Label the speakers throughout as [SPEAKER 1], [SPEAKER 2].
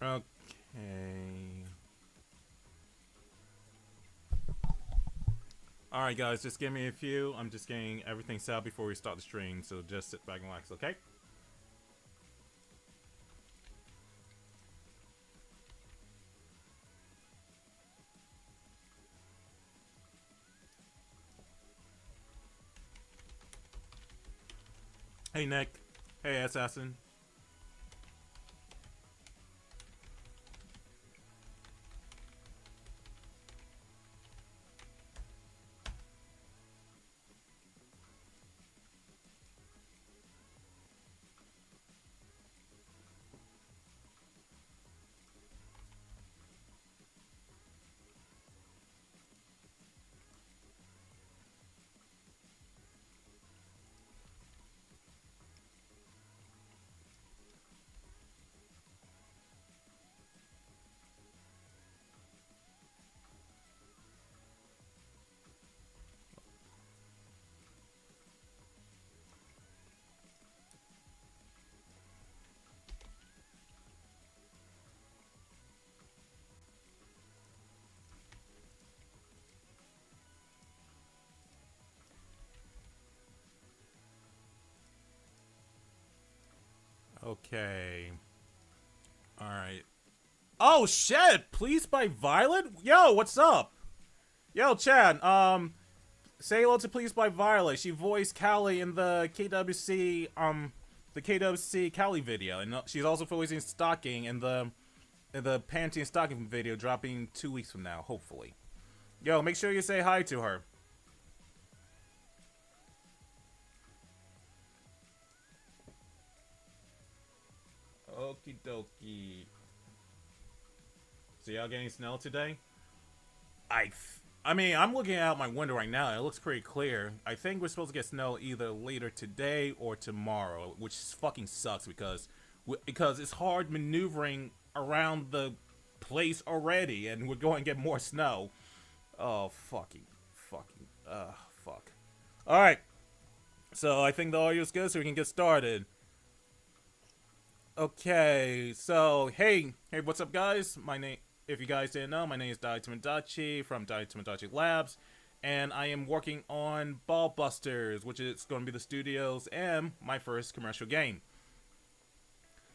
[SPEAKER 1] Okay. Alright guys, just give me a few. I'm just getting everything set up before we start the stream, so just sit back and relax, okay? Hey Nick. Hey Assassin. Okay. Alright. Oh shit! Pleased by Violet? Yo, what's up? Yo, Chad, say hello to Pleased by Violet. She voiced Callie in the KWC Callie video, and she's also voicing Stocking in the Panty and Stocking video dropping 2 weeks from now, hopefully. Yo, make sure you say hi to her. Okie dokie. So y'all getting snow today? I mean, I'm looking out my window right now. And it looks pretty clear. I think we're supposed to get snow either later today or tomorrow, which fucking sucks because it's hard maneuvering around the place already, and we're going to get more snow. Oh, fuck. All right. So I think the audio's good, so we can get started. Okay, so hey, what's up, guys? If you guys didn't know, my name is Daitomodachi from Daitomodachi Labs, and I am working on Ball-Busters, which is going to be the studio's and my first commercial game.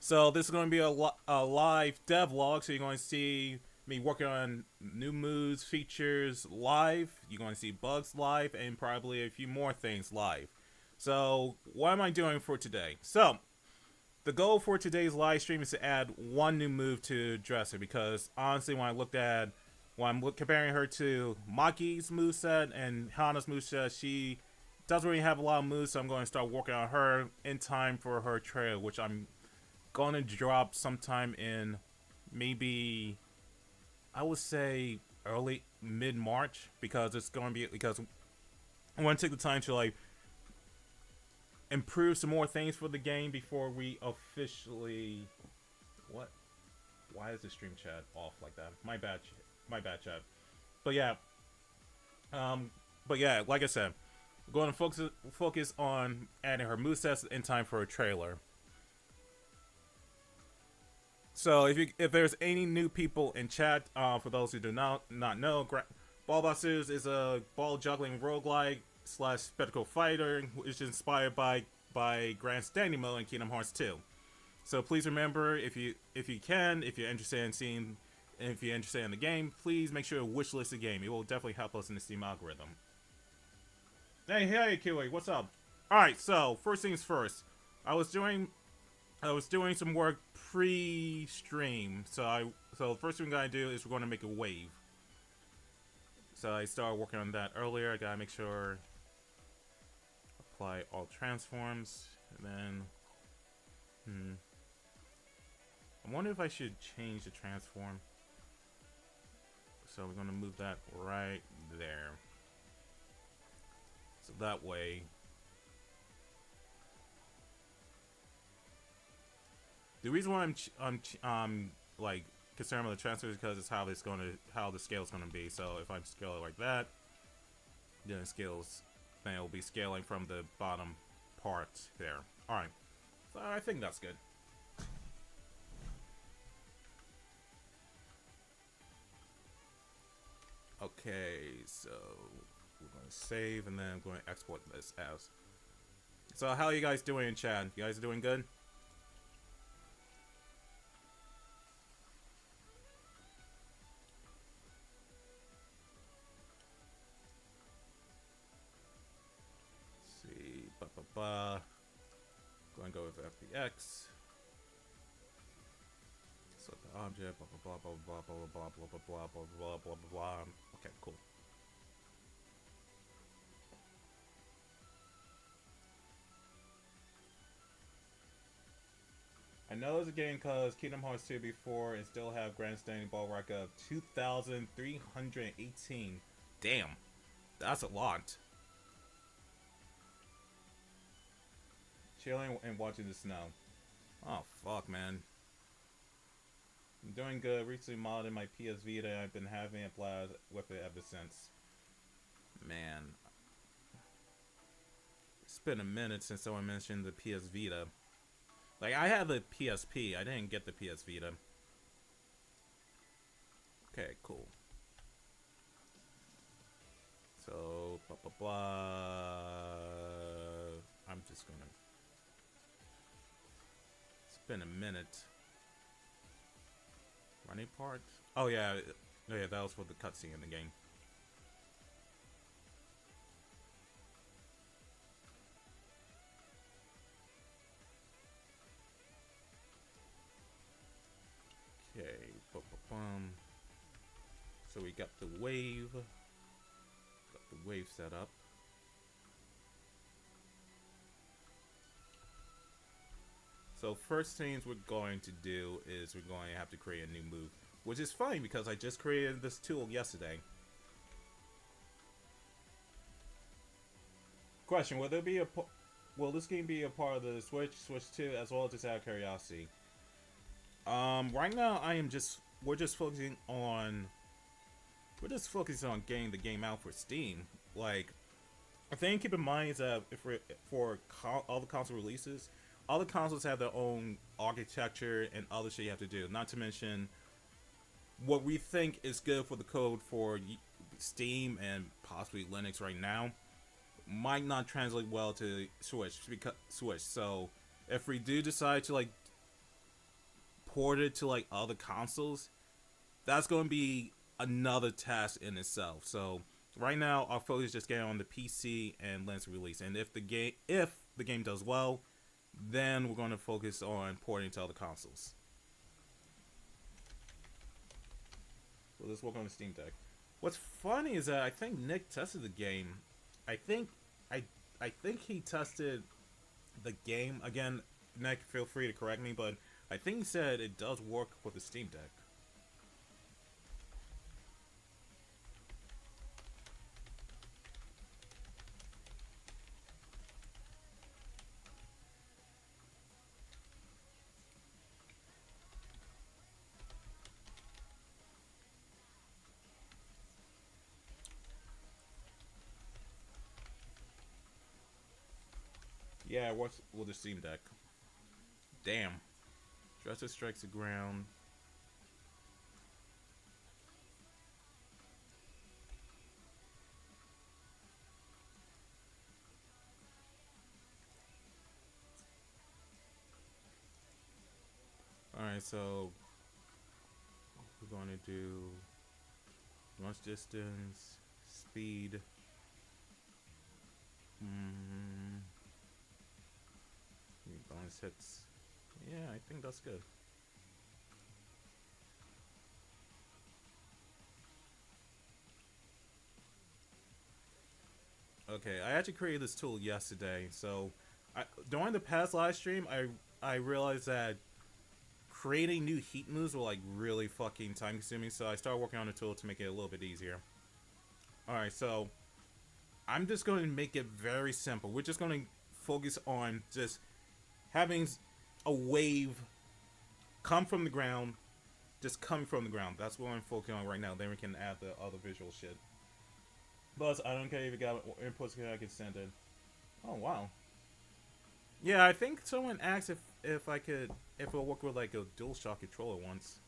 [SPEAKER 1] So this is going to be a live devlog, so you're going to see me working on new moves, features live. You're going to see bugs live, and probably a few more things live. So what am I doing for today? So the goal for today's live stream is to add one new move to Dressa, because honestly, when I'm comparing her to Maki's moveset and Hana's moveset, she doesn't really have a lot of moves, so I'm going to start working on her in time for her trailer, which I'm going to drop sometime in maybe, I would say, mid-March, because I want to take the time to like improve some more things for the game before we officially... What? Why is the stream chat off like that? My bad chat. But yeah, like I said, we're going to focus on adding her movesets in time for a trailer. So if there's any new people in chat, for those who do not know, Ball-Busters is a ball juggling roguelike / spectacle fighter, which is inspired by Grand Standing Mode in Kingdom Hearts 2. So please remember, if you're interested in the game, please make sure to wishlist the game. It will definitely help us in the Steam algorithm. Hey Kiwi, what's up? All right, so first things first. I was doing some work pre-stream, so the first thing we gotta do is we're going to make a wave. So I started working on that earlier. I gotta make sure apply all transforms, and then I wonder if I should change the transform. So we're gonna move that right there. So that way, the reason why I'm like concerned with the transfer is because it's how the scale is gonna be. So if I scale it like that, then it will be scaling from the bottom part there. All right, so I think that's good. Okay, so we're going to save and then I'm going to export this as. So how are you guys doing in chat? You guys doing good? Let's see, going to go with FBX. Select the object, blah blah blah blah blah blah blah blah blah blah blah blah blah blah. Okay, cool. I know it's a game because Kingdom Hearts 2 before and still have grandstanding ball rack of 2,318. Damn, that's a lot. Chilling and watching the snow. Oh fuck, man. I'm doing good. Recently modded my PS Vita. I've been having a blast with it ever since. Man, it's been a minute since someone mentioned the PS Vita. Like, I had the PSP. I didn't get the PS Vita. Okay, cool. So, blah, blah, blah. I'm just gonna... It's been a minute. Running part? Oh, yeah. Yeah, that was for the cutscene in the game. Okay, so we got the wave set up. So first things we're going to do is we're going to have to create a new move, which is funny because I just created this tool yesterday. Question: will this game be a part of the Switch 2, as well as just out of curiosity? Right now we're just focusing on getting the game out for Steam. Like, a thing to keep in mind is that all the console releases, all the consoles have their own architecture and other shit you have to do. Not to mention what we think is good for the code for Steam and possibly Linux right now might not translate well to Switch. So if we do decide to like port it to like other consoles, that's going to be another task in itself. So right now our focus is just getting on the PC and Linux release, and if the game does well, then we're going to focus on porting to other consoles. So let's work on the Steam Deck. What's funny is that I think Nick tested the game. I think he tested the game again. Nick, feel free to correct me, but I think he said it does work with the Steam Deck. Yeah, what's with the Steam Deck? Damn. Dressa strikes the ground. Alright, so we're going to do launch distance, speed. Bonus hits. Yeah, I think that's good. Okay, I actually created this tool yesterday. So during the past live stream, I realized that creating new heat moves were like really fucking time consuming. So I started working on a tool to make it a little bit easier. Alright, so I'm just going to make it very simple. We're just going to focus on just having a wave come from the ground, just coming from the ground. That's what I'm focusing on right now. Then we can add the other visual shit. Plus, I don't care if you got inputs I can send it. Oh wow. Yeah, I think someone asked if it'll work with like a DualShock controller once.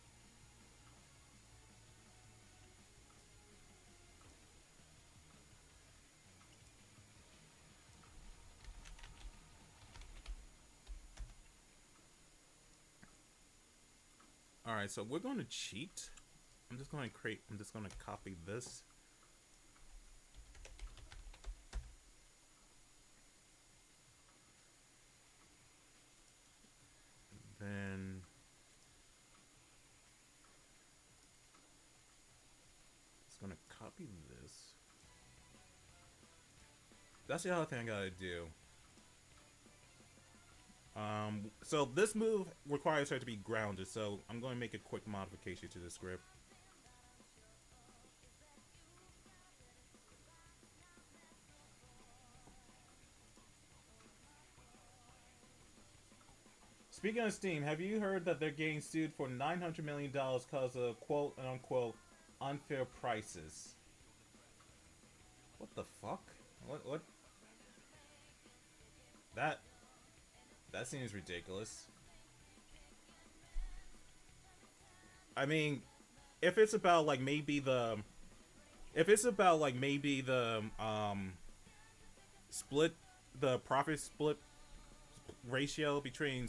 [SPEAKER 1] All right, so we're going to cheat. I'm just going to create. I'm just going to copy this. Then it's going to copy this. That's the other thing I gotta do. So this move requires her to be grounded, so I'm going to make a quick modification to the script. Speaking of Steam, have you heard that they're getting sued for $900 million because of quote unquote unfair prices? What the fuck? What? That seems ridiculous. I mean, if it's about like maybe the if it's about like maybe the split the profit split ratio between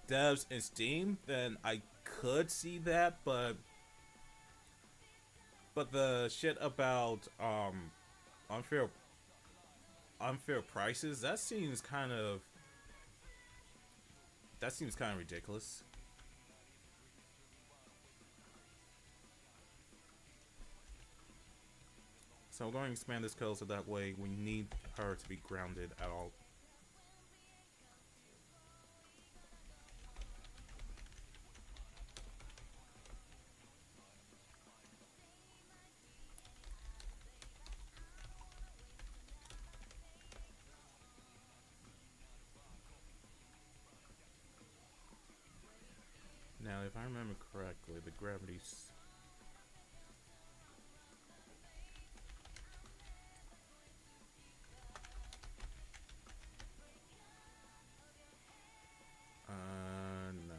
[SPEAKER 1] devs and Steam, then I could see that, but the shit about unfair unfair prices, that seems kind of ridiculous. So I'm going to expand this code so that way we need her to be grounded at all. Now, if I remember correctly, the gravity's... no.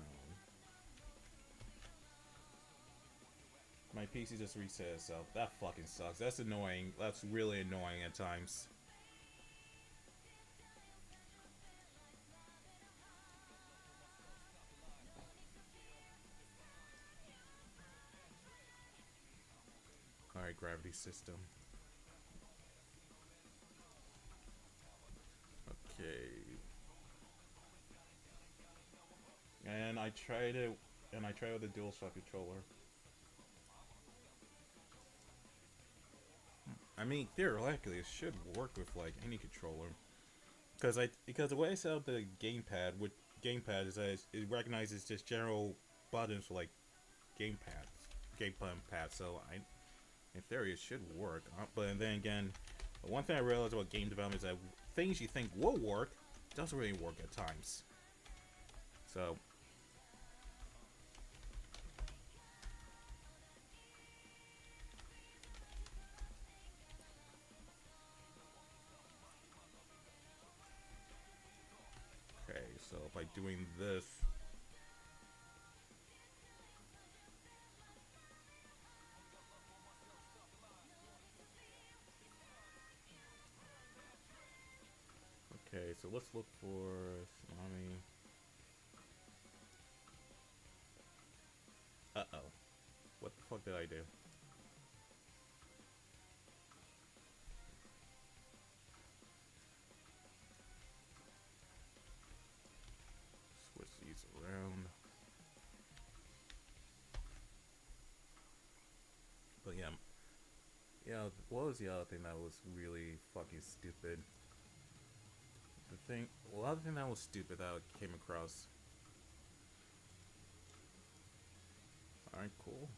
[SPEAKER 1] My PC just reset itself. That fucking sucks. That's annoying. That's really annoying at times. Alright, gravity system. Okay. And I tried it, and I tried with the DualShock controller. I mean, theoretically, it should work with like any controller, because the way I set up the gamepad is that it recognizes just general buttons for like game button pads. So in theory, it should work. But then again, one thing I realized about game development is that things you think will work doesn't really work at times. So. Okay, so by doing this, okay, so let's look for tsunami. Uh-oh. What the fuck did I do? Switch these around. But yeah, what was the other thing that was really fucking stupid? The other thing that was stupid that I came across. Alright, cool.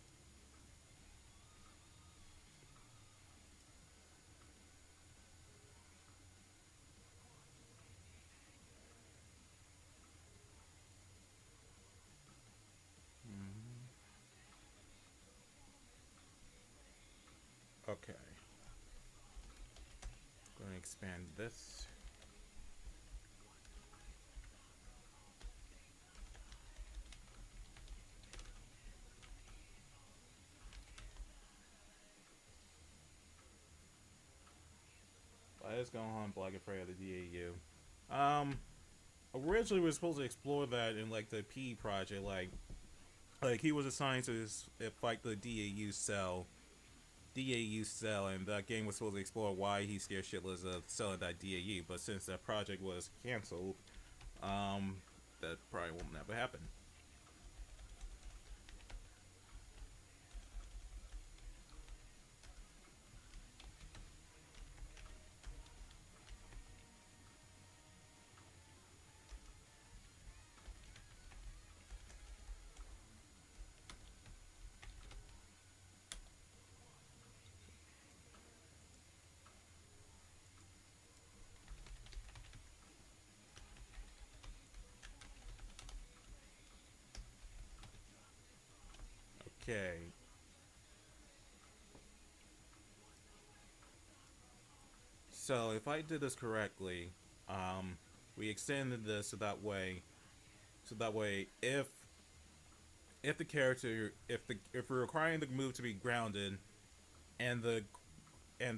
[SPEAKER 1] Okay. Going to expand this. Let's go on Black and Frey of the DAU. Originally we were supposed to explore that in like the PE project, like Like he was assigned to fight the DAU cell, and that game was supposed to explore why he scared shitless of selling that DAU. But since that project was canceled, that probably won't never happen. Okay. So if I did this correctly, we extended this so that way, if the character, if we're requiring the move to be grounded, and the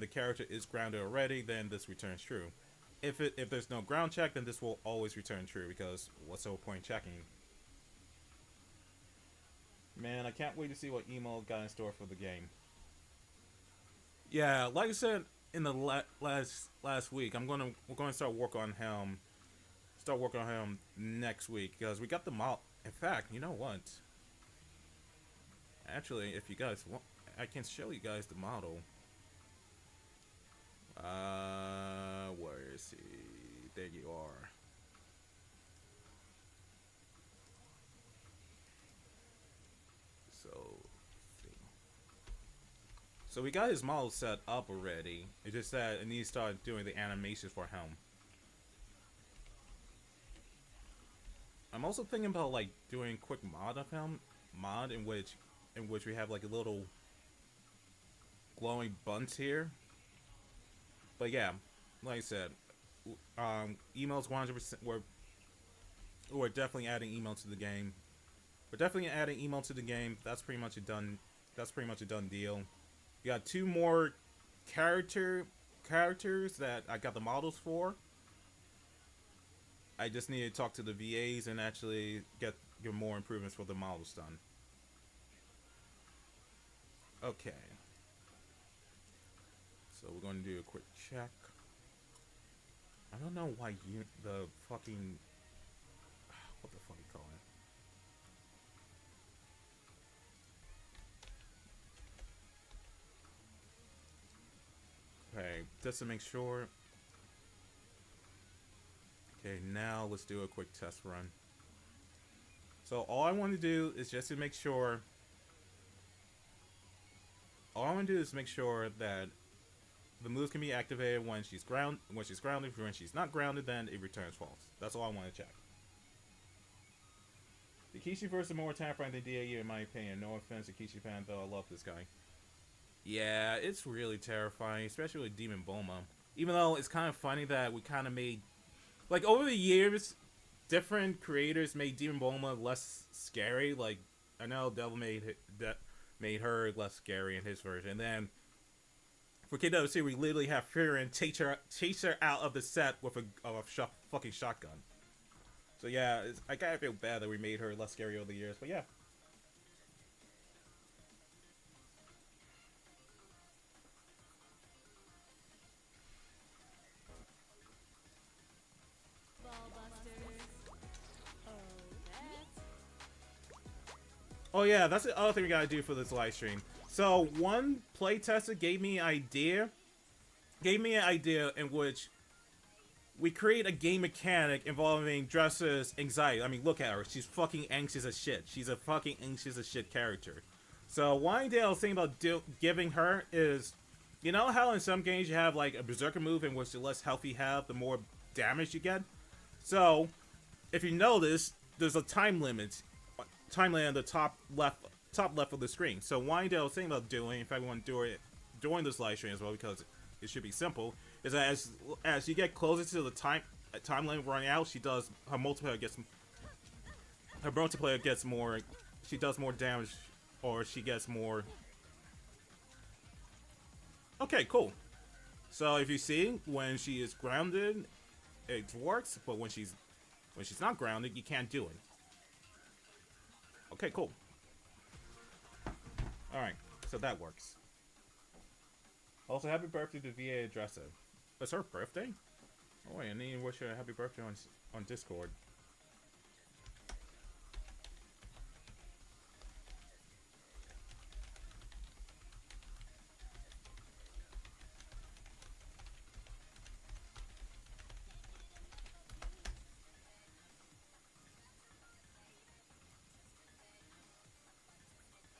[SPEAKER 1] character is grounded already, then this returns true. If there's no ground check, then this will always return true because what's the point checking? Man, I can't wait to see what email got in store for the game. Yeah, like I said in the last week, we're gonna start working on him next week because we got the model. In fact, you know what? Actually, if you guys want, I can show you guys the model. Where is he? There you are. So, so we got his model set up already. It's just that it needs to start doing the animations for him. I'm also thinking about like doing a quick mod of him, in which we have like a little glowing buns here. But yeah, like I said, emails 100%. We're definitely adding email to the game. We're definitely adding email to the game. That's pretty much a done. That's pretty much a done deal. We got two more characters that I got the models for. I just need to talk to the VAs and actually get more improvements for the models done. Okay. So we're going to do a quick check. I don't know why the fucking... What the fuck you call it? Okay, just to make sure. Okay, now let's do a quick test run. So all I want to do is just to make sure... All I want to do is make sure that the moves can be activated when she's grounded. When she's not grounded, then it returns false. That's all I want to check. The Kishi versus more terrifying than DAU in my opinion. No offense to Kishi fan, though I love this guy. Yeah, it's really terrifying, especially with Demon Bulma. Even though it's kind of funny that we kind of made... Like, over the years, different creators made Demon Bulma less scary. Like, I know Devil made her less scary in his version. And then, for KWC, we literally have Furin chase her out of the set with a fucking shotgun. So yeah, I kind of feel bad that we made her less scary over the years, but yeah. Oh yeah, that's the other thing we gotta do for this live stream. So one playtester gave me an idea in which we create a game mechanic involving Dressa's anxiety. I mean, look at her. She's fucking anxious as shit. She's a fucking anxious as shit character. So one idea I was thinking about giving her is, you know how in some games you have like a berserker move in which the less health you have, the more damage you get? So, if you notice, there's a time limit on the top left of the screen. So one idea I was thinking about doing, if I want to do it during this live stream as well, because it should be simple, is that as you get closer to the time limit running out, her multiplayer gets more. She does more damage, or she gets more. Okay, cool. So if you see when she is grounded, it works, but when she's not grounded, you can't do it. Okay, cool. Alright, so that works. Also, happy birthday to VA Dressa. It's her birthday? Oh wait, I need to wish her a happy birthday on Discord.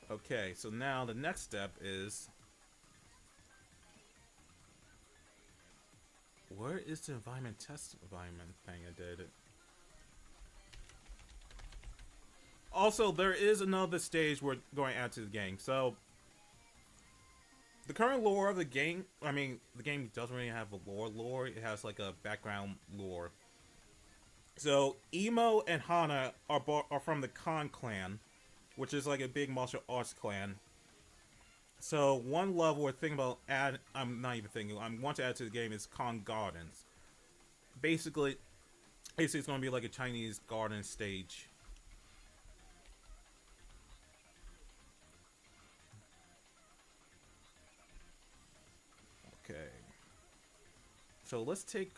[SPEAKER 1] Okay, so now the next step is... Where is the environment test environment thing I did? Also, there is another stage we're going to add to the game. So, the current lore of the game... I mean, the game doesn't really have a lore. It has like a background lore. So, Emo and Hana are from the Khan clan, which is like a big martial arts clan. So one level we're thinking about I'm not even thinking, I want to add to the game is Khan Gardens. Basically it's going to be like a Chinese garden stage. Okay. So let's take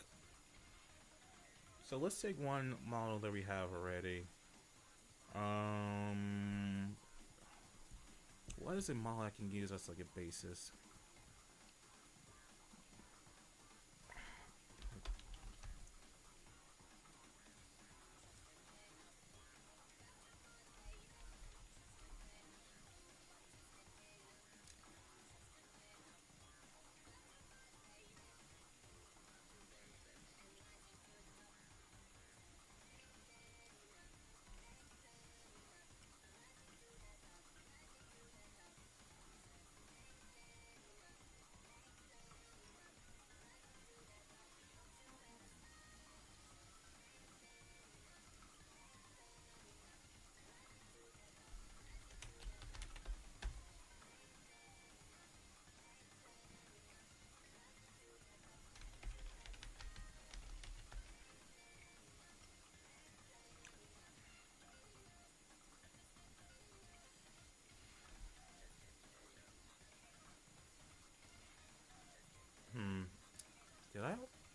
[SPEAKER 1] one model that we have already. What is a model I can use as like a basis?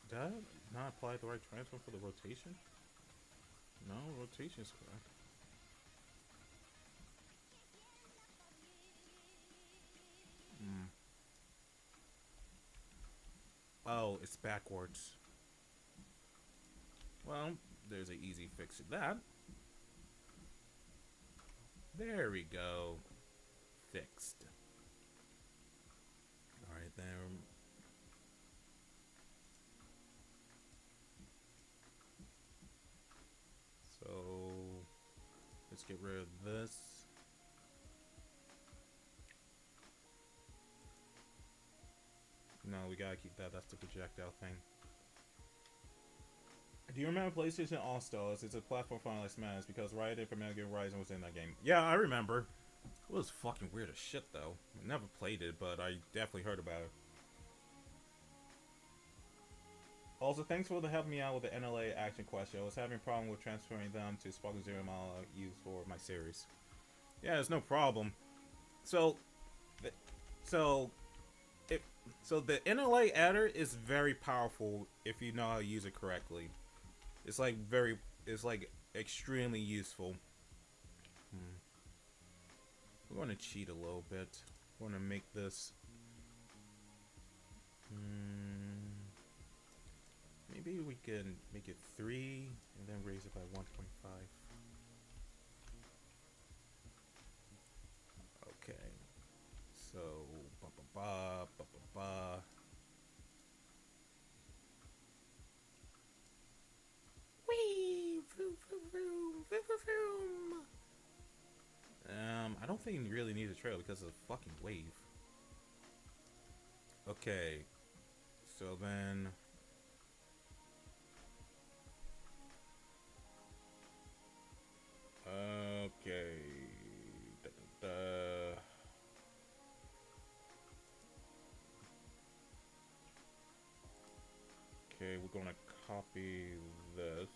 [SPEAKER 1] Did I not apply the right transform for the rotation? No, rotation is correct. Oh, it's backwards. Well, there's an easy fix to that. There we go. Fixed. Alright then. So let's get rid of this. No, we gotta keep that. That's the projectile thing. Do you remember PlayStation All Stars? It's a platform final like Smash because Riot from Metal Gear Rising was in that game. Yeah, I remember. It was fucking weird as shit though. I never played it, but I definitely heard about it. Also, thanks for helping me out with the NLA action question. I was having a problem with transferring them to Sparkle Zero Mile I use for my series. Yeah, there's no problem. So the NLA adder is very powerful if you know how to use it correctly. It's like extremely useful. We're going to cheat a little bit. We're going to make this. Maybe we can make it 3 and then raise it by 1.5. Okay. So, Whee! Vroom, vroom, vroom, vroom, vroom. I don't think you really need a trail because of the fucking wave. Okay. So then... Okay. Okay, we're gonna copy this.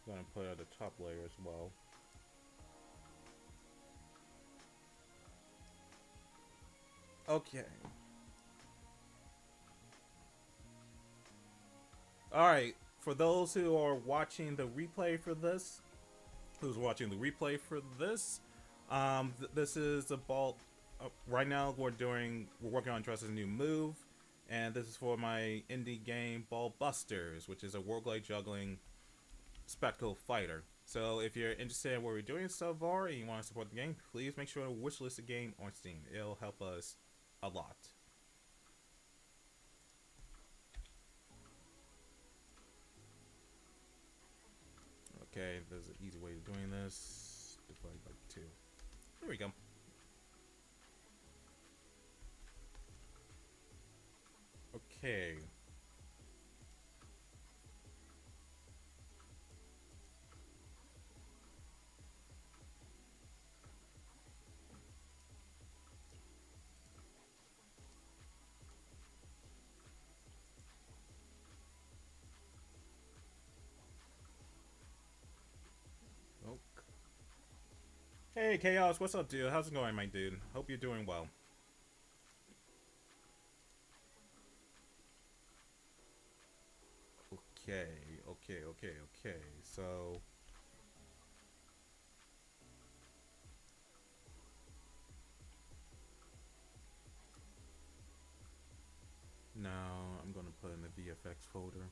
[SPEAKER 1] We're gonna put it at the top layer as well. Okay. Alright, for those who are watching the replay for this, this is a ball. Right now, we're working on Dressa's new move, and this is for my indie game Ball-Busters, which is a roguelike juggling spectacle fighter. So if you're interested in what we're doing so far and you want to support the game, please make sure to wishlist the game on Steam. It'll help us a lot. Okay, there's an easy way of doing this. Divide by 2. There we go. Okay. Oh. Hey, Chaos, what's up, dude? How's it going, my dude? Hope you're doing well. Okay. So... now I'm gonna put in the VFX folder.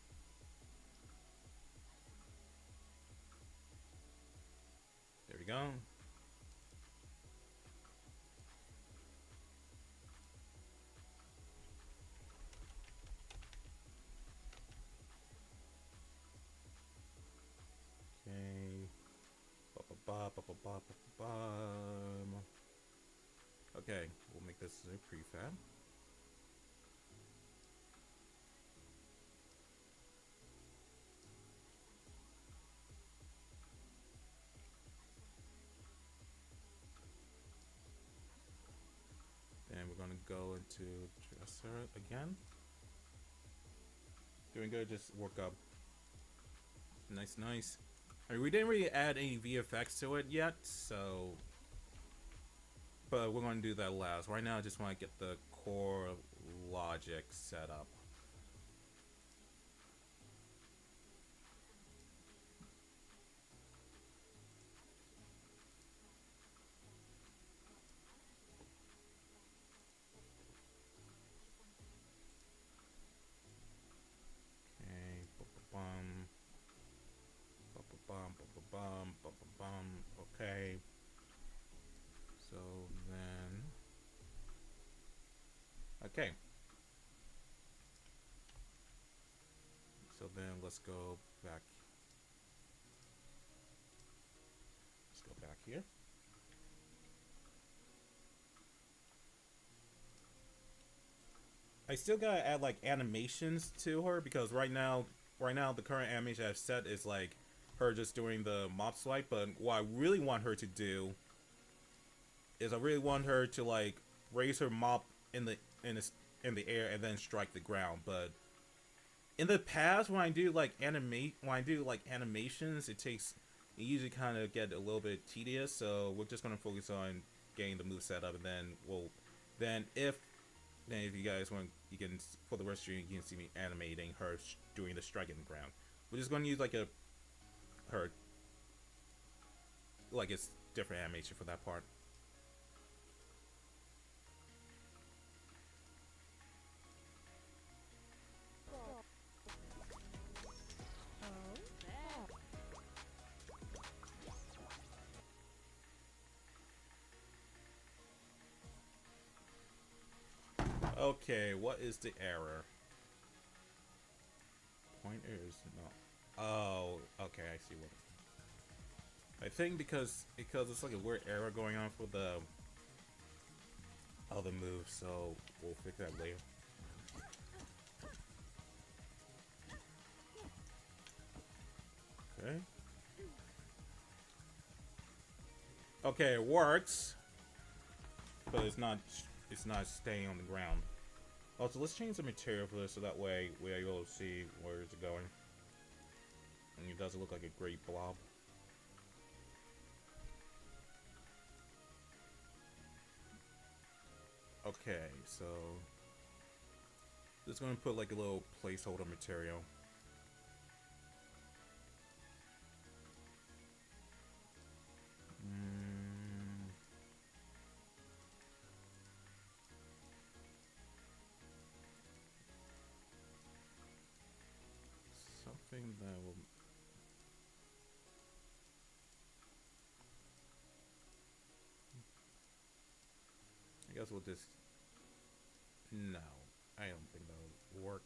[SPEAKER 1] There we go. Okay, we'll make this a prefab. Then we're gonna go into Dressa again. Doing good, just work up. Nice. I mean, we didn't really add any VFX to it yet, so... but we're gonna do that last. Right now, I just want to get the core logic set up. Okay. So then... okay. So then let's go back. Let's go back here. I still gotta add like animations to her because right now the current animation I've set is like her just doing the mop swipe. But what I really want her to do is I really want her to like raise her mop in the air and then strike the ground. But in the past, when I do like animations, it usually kind of get a little bit tedious. So we're just gonna focus on getting the move set up, and then if you guys want, you can, for the rest of you can see me animating her doing the strike in the ground. We're just gonna use like a different animation for that part. Okay, what is the error? Pointers, no. Oh, okay, I see what. I think because it's like a weird error going on for the other moves, so we'll fix that later. Okay. Okay, it works, but it's not staying on the ground. Also, let's change the material for this so that way we're able to see where it's going. And it doesn't look like a great blob. Okay. Okay, so just gonna put like a little placeholder material. Something that will. I guess we'll just. No, I don't think that'll work.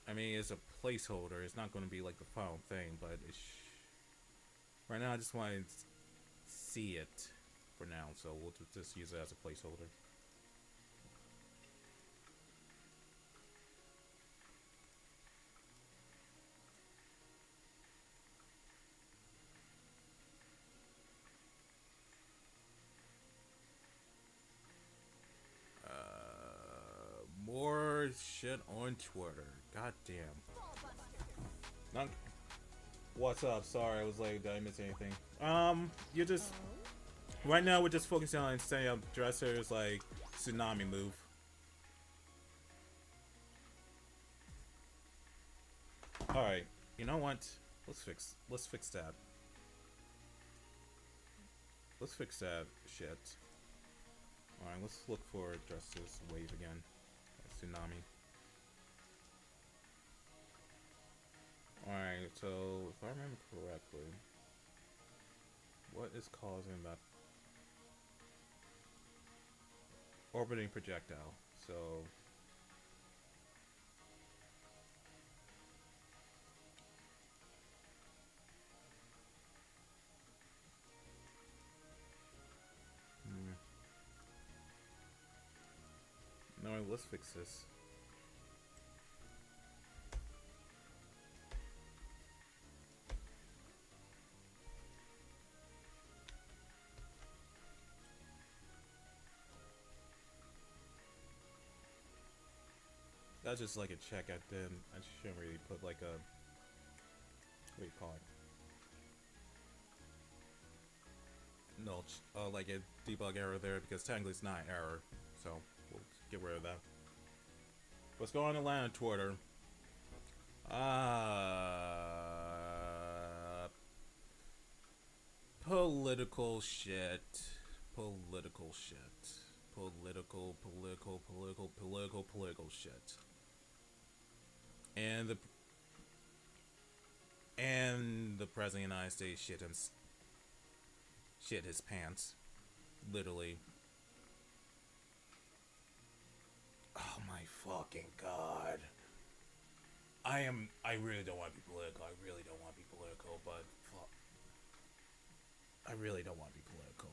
[SPEAKER 1] I mean, it's a placeholder. It's not going to be like the final thing, but right now I just want to see it for now, so we'll just use it as a placeholder. More shit on Twitter. God damn. Not. What's up? Sorry, I was late. Did I miss anything? You just. Right now, we're just focusing on setting up Dresser's like tsunami move. All right. You know what? Let's fix that. Let's fix that shit. All right. Let's look for Dresser's wave again. Tsunami. Alright, so if I remember correctly, what is causing that orbiting projectile? So no, let's fix this. That's just like a check at them. I shouldn't really put like a, what do you call it? No, like a debug error there, because technically it's not an error. So we'll get rid of that. What's going on in Atlanta Twitter? Political shit. Political shit. Political shit. And the president of the United States shit his pants. Literally. Oh my fucking god. I really don't want to be political. I really don't want to be political, but fuck. I really don't want to be political.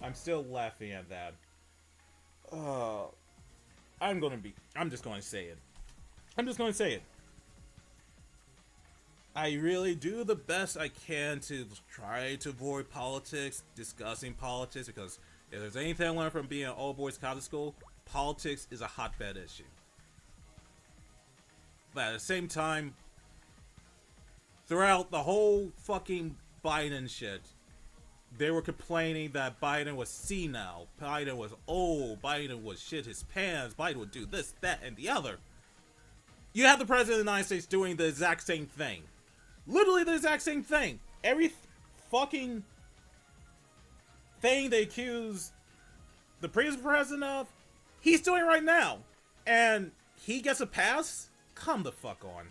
[SPEAKER 1] I'm still laughing at that. I'm just going to say it. I'm just going to say it. I really do the best I can to try to avoid politics, discussing politics, because if there's anything I learned from being an all-boys college school, politics is a hotbed issue. But at the same time, throughout the whole fucking Biden shit, they were complaining that Biden was senile, Biden was old, Biden would shit his pants, Biden would do this, that, and the other. You have the President of the United States doing the exact same thing. Literally the exact same thing. Every fucking thing they accuse the previous president of, he's doing right now. And he gets a pass? Come the fuck on.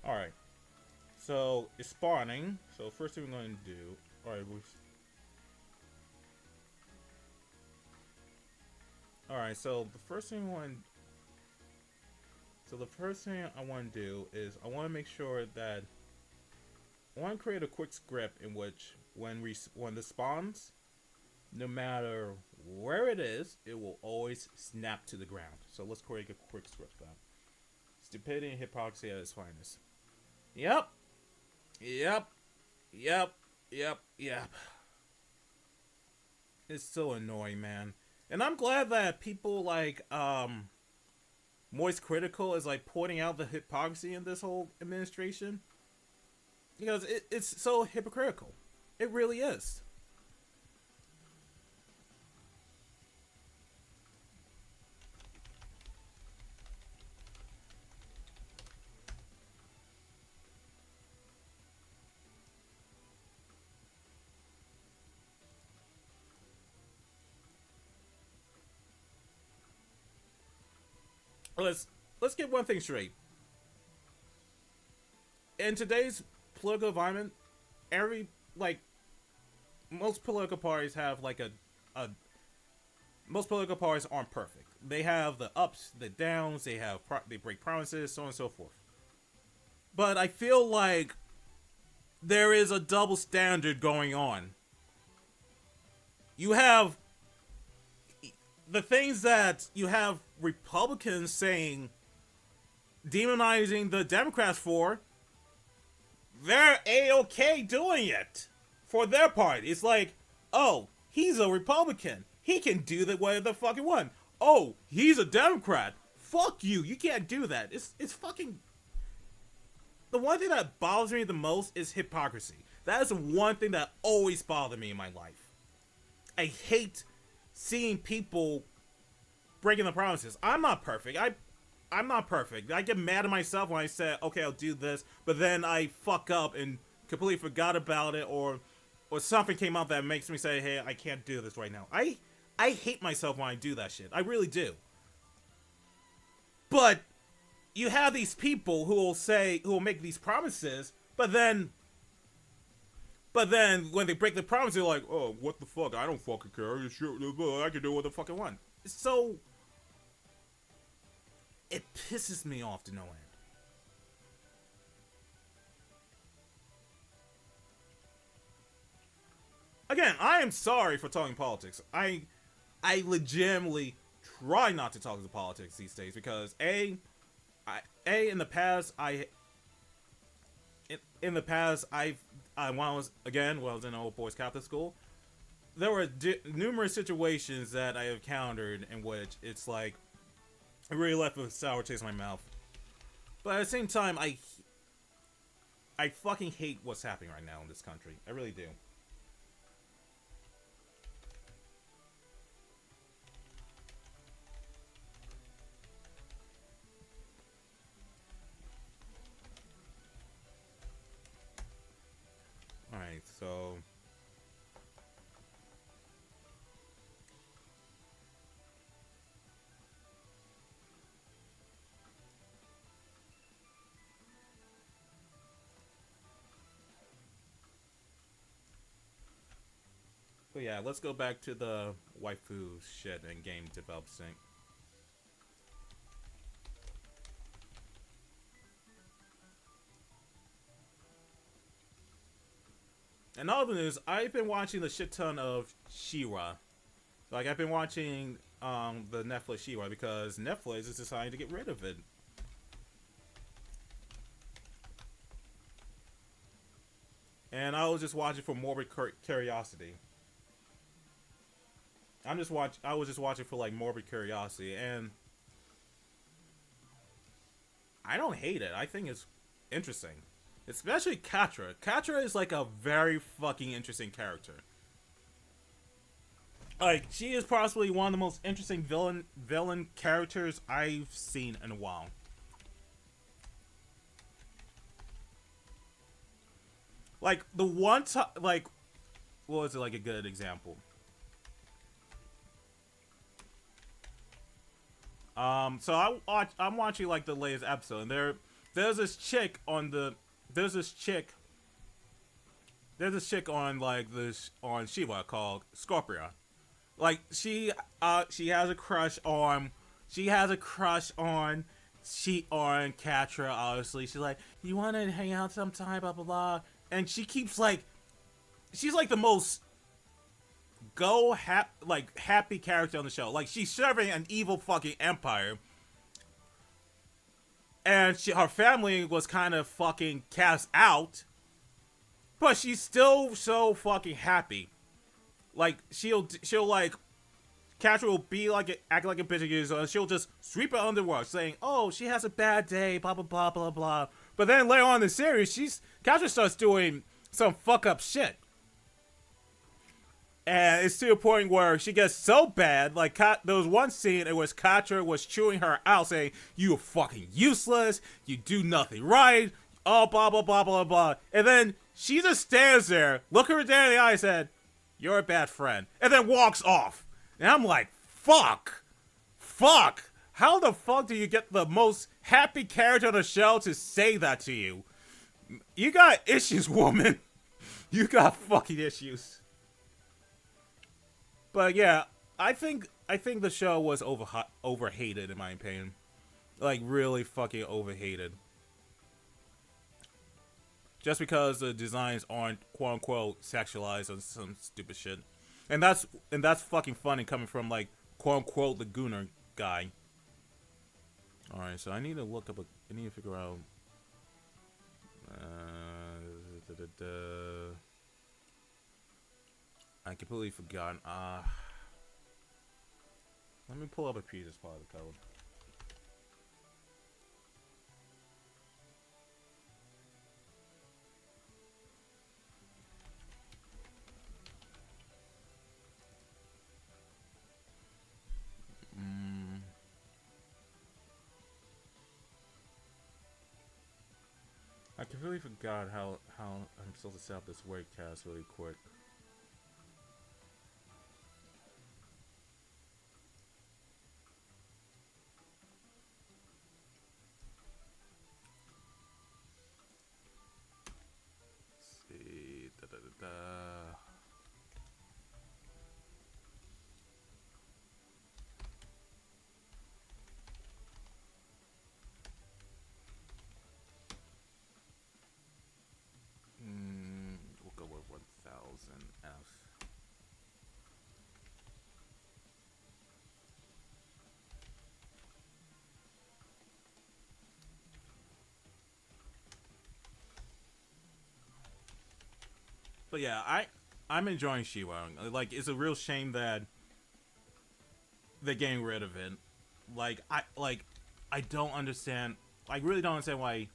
[SPEAKER 1] Alright. So, it's spawning. So, first thing we're going to do... Alright, Alright, so the first thing I want to do is I want to make sure that I want to create a quick script in which when this spawns, No matter where it is, it will always snap to the ground. So let's create a quick script for that. Stupidity and hypocrisy at its finest. Yep. Yep. Yep. Yep. Yep. It's so annoying, man. And I'm glad that people like Moist Critical is like pointing out the hypocrisy in this whole administration. Because it's so hypocritical. It really is. Let's get one thing straight. In today's political environment, every like most political parties have like a most political parties aren't perfect. They have the ups, the downs. They break promises, so on and so forth. But I feel like there is a double standard going on. You have the things that you have Republicans saying, demonizing the Democrats for. They're A-okay doing it for their part. It's like, oh, he's a Republican. He can do the whatever the fuck he want. Oh, he's a Democrat. Fuck you. You can't do that. It's fucking. The one thing that bothers me the most is hypocrisy. That is the one thing that always bothered me in my life. I hate seeing people breaking the promises. I'm not perfect. I'm not perfect. I get mad at myself when I say, okay, I'll do this, but then I fuck up and completely forgot about it, or something came out that makes me say, hey, I can't do this right now. I hate myself when I do that shit. I really do. But you have these people who will make these promises, but then when they break the promise, they're like, oh, what the fuck? I don't fucking care. I can do what the fuck I want. So it pisses me off to no end. Again, I am sorry for talking politics. I legitimately try not to talk to politics these days because in the past when I was in an old boys Catholic school, there were numerous situations that I encountered in which it's like it really left a sour taste in my mouth. But at the same time, I fucking hate what's happening right now in this country. I really do. Alright, so but yeah, let's go back to the waifu shit and game development. And all the news, I've been watching the shit ton of She-Ra. Like, I've been watching the Netflix She-Ra because Netflix is deciding to get rid of it. And I was just watching for morbid curiosity. I was just watching for like morbid curiosity, and I don't hate it. I think it's interesting. Especially Katra. Katra is like a very fucking interesting character. Like, she is possibly one of the most interesting villain characters I've seen in a while. Like, the one time, like, what was it, like a good example? I'm watching like the latest episode, and there's this chick on like this on Shiva called Scorpia. Like she has a crush on on Katra. Obviously, she's like, you want to hang out sometime, blah blah blah, and she keeps like, she's like the most happy character on the show. Like, she's serving an evil fucking empire, and her family was kind of fucking cast out, but she's still so fucking happy. Like, she'll like, Catra will be like, act like a bitch, and she'll just sweep it under the rug, saying, "Oh, she has a bad day, blah blah blah blah blah." But then later on in the series, Catra starts doing some fuck up shit, and it's to a point where she gets so bad. Like, there was one scene in which Catra was chewing her out, saying, "You are fucking useless. You do nothing right. Oh, blah blah blah blah blah." And then she just stands there, looking her down in the eye, and said, "You're a bad friend," and then walks off. And I'm like, fuck. How the fuck do you get the most happy character on the show to say that to you? You got issues, woman. You got fucking issues. But yeah, I think the show was overhated, in my opinion. Like, really fucking overhated. Just because the designs aren't quote unquote sexualized or some stupid shit. And that's fucking funny coming from, like, quote unquote the Gooner guy. Alright, so I need to look up I need to figure out I completely forgot. Let me pull up a previous part of the code. I completely forgot how I'm supposed to set up this webcast really quick. Let's see. We'll go with 1000F. But yeah, I'm enjoying She-Ra. Like, it's a real shame that they're getting rid of it. I don't understand. I really don't understand why.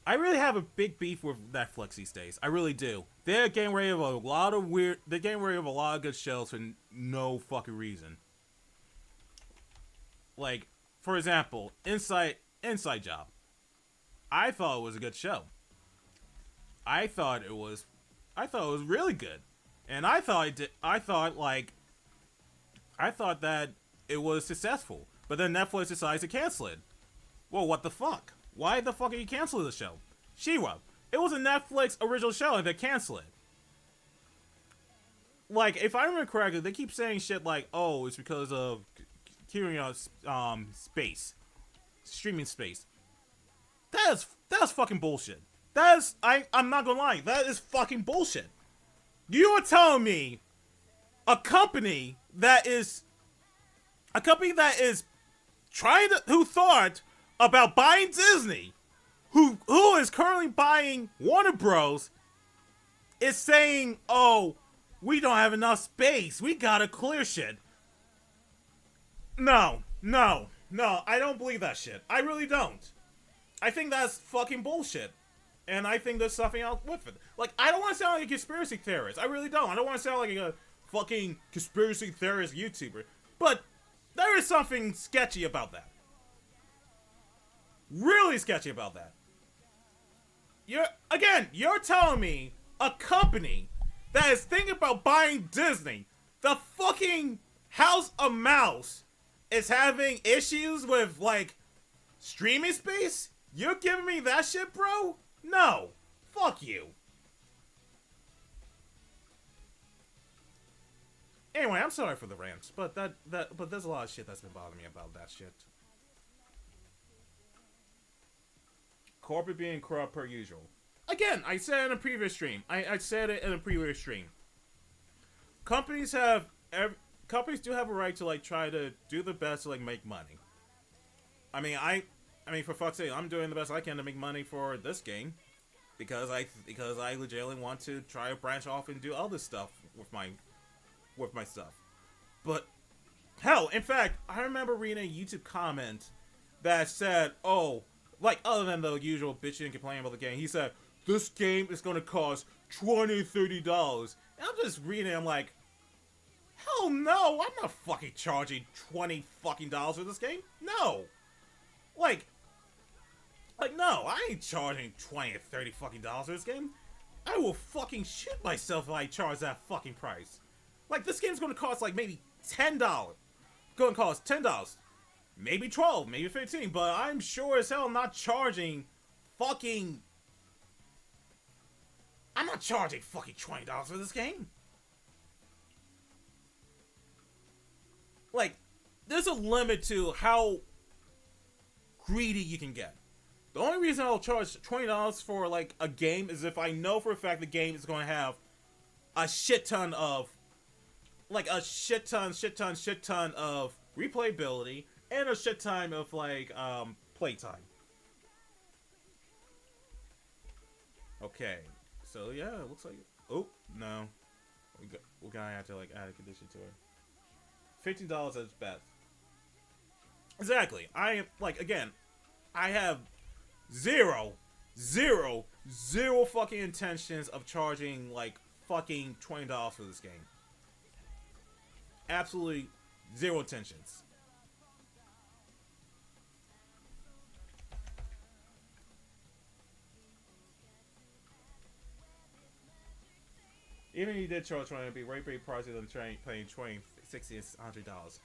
[SPEAKER 1] I really have a big beef with Netflix these days. I really do. They're getting rid of a lot of They're getting rid of a lot of good shows for no fucking reason. Like, for example, Inside Job. I thought it was a good show. I thought it was really good, and I thought that it was successful. But then Netflix decides to cancel it. Well, what the fuck? Why the fuck are you canceling the show? She-Ra. It was a Netflix original show and they cancel it. Like, if I remember correctly, they keep saying shit like, "Oh, it's because of space, streaming space." That is fucking bullshit. I'm not gonna lie, that is fucking bullshit. You are telling me a company that is who thought about buying Disney, who is currently buying Warner Bros, is saying, "Oh, we don't have enough space. We gotta clear shit." No, I don't believe that shit. I really don't. I think that's fucking bullshit. And I think there's something else with it. Like, I don't want to sound like a conspiracy theorist. I really don't. I don't want to sound like a fucking conspiracy theorist YouTuber. But there is something sketchy about that. Really sketchy about that. You're telling me a company that is thinking about buying Disney, the fucking House of Mouse, is having issues with, like, streaming space? You're giving me that shit, bro? No. Fuck you. Anyway, I'm sorry for the rants, but but there's a lot of shit that's been bothering me about that shit. Corporate being corrupt per usual. Again, I said it in a previous stream. I said it in a previous stream. companies have companies do have a right to like try to do the best to like make money. I mean, for fuck's sake, I'm doing the best I can to make money for this game because I legitimately want to try to branch off and do other stuff with my stuff. But hell, in fact, I remember reading a YouTube comment that said, "Oh, like other than the usual bitching and complaining about the game, he said this game is going to cost $20-$30." And I'm just reading, I'm like, hell no, I'm not fucking charging $20 fucking dollars for this game. No, like no, I ain't charging $20 or $30 fucking dollars for this game. I will fucking shoot myself if I charge that fucking price. Like, this game's going to cost like maybe $10. Going to cost $10. Maybe 12, maybe 15, but I'm sure as hell not charging fucking... I'm not charging fucking $20 for this game. Like, there's a limit to how greedy you can get. The only reason I'll charge $20 for, like, a game is if I know for a fact the game is going to have a shit ton of... like, a shit ton of replayability and a shit ton of, like, playtime. Okay. So, yeah, it looks like... oh, no. We're gonna have to, like, add a condition to it. $15 at best. Exactly. I am, like, again, I have zero fucking intentions of charging, like, fucking $20 for this game. Absolutely zero intentions. Even if you did charge $20, it'd be way pricier than paying $20, $60, and $100.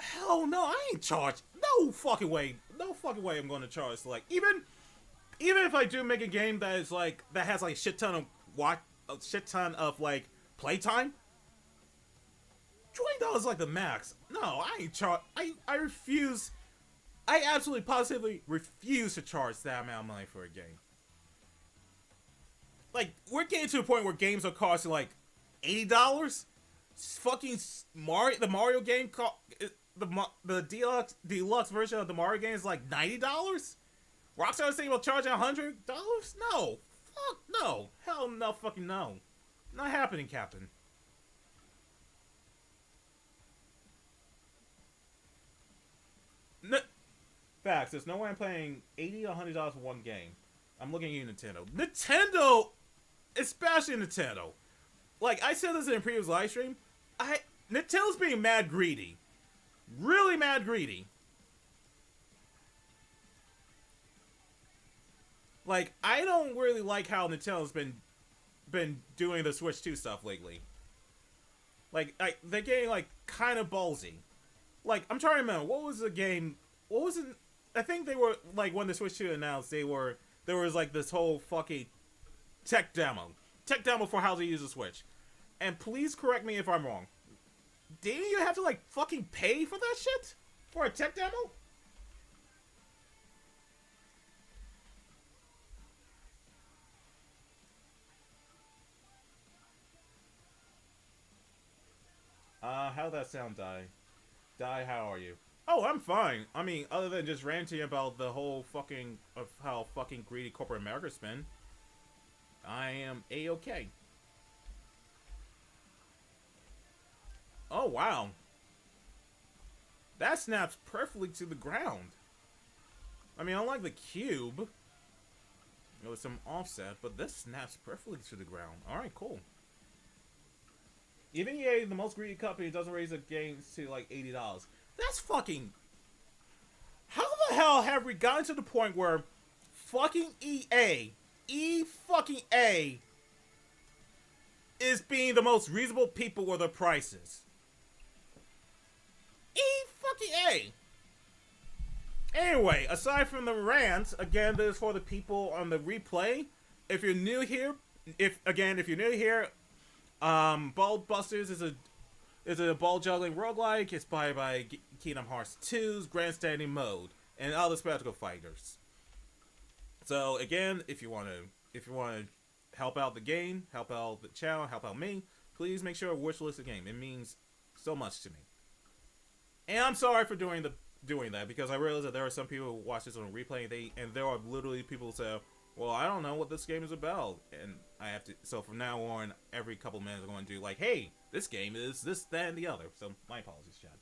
[SPEAKER 1] Hell no, I ain't charged. No fucking way. No fucking way I'm going to charge. Like, even if I do make a game that is like, that has like a shit ton of like playtime, $20 is like the max. No, I ain't charge. I refuse. I absolutely positively refuse to charge that amount of money for a game. Like, we're getting to a point where games are costing like $80. Fucking Mario, the Mario game, the deluxe version of the Mario game is like $90. Rockstar is thinking about charging $100? No, fuck no, hell no, fucking no, not happening, Captain. Facts. There's no way I'm paying $80 or $100 for one game. I'm looking at you, Nintendo, especially Nintendo. Like I said this in a previous live stream, Nintendo's being mad greedy, really mad greedy. Like I don't really like how Nintendo's been doing the Switch 2 stuff lately. Like they're getting like kind of ballsy. Like I'm trying to remember what was the game. What was it? I think they were like when the Switch 2 announced, there was like this whole fucking tech demo for how to use a Switch. And please correct me if I'm wrong. Didn't you have to like fucking pay for that shit for a tech demo? How'd that sound, Dai? Dai, how are you? Oh, I'm fine. I mean, other than just ranting about the whole fucking of how fucking greedy corporate America's been, I am A-okay. Oh, wow. That snaps perfectly to the ground. I mean, unlike the cube, there was some offset, but this snaps perfectly to the ground. Alright, cool. Even EA, the most greedy company, doesn't raise the games to like $80. That's fucking... How the hell have we gotten to the point where fucking fucking A, is being the most reasonable people with their prices? Fucking A. Anyway, aside from the rant, again, this is for the people on the replay. If you're new here, Ball-Busters is a ball juggling roguelike inspired by Kingdom Hearts 2's grandstanding mode and other spectacle fighters. So again, if you want to help out the game, help out the channel, help out me, please make sure to wishlist the game. It means so much to me. And I'm sorry for doing that because I realize that there are some people who watch this on replay and there are literally people who say, well, I don't know what this game is about, and I have to. So from now on, every couple minutes, I'm going to do like, hey, this game is this, that, and the other. So my apologies, Chad.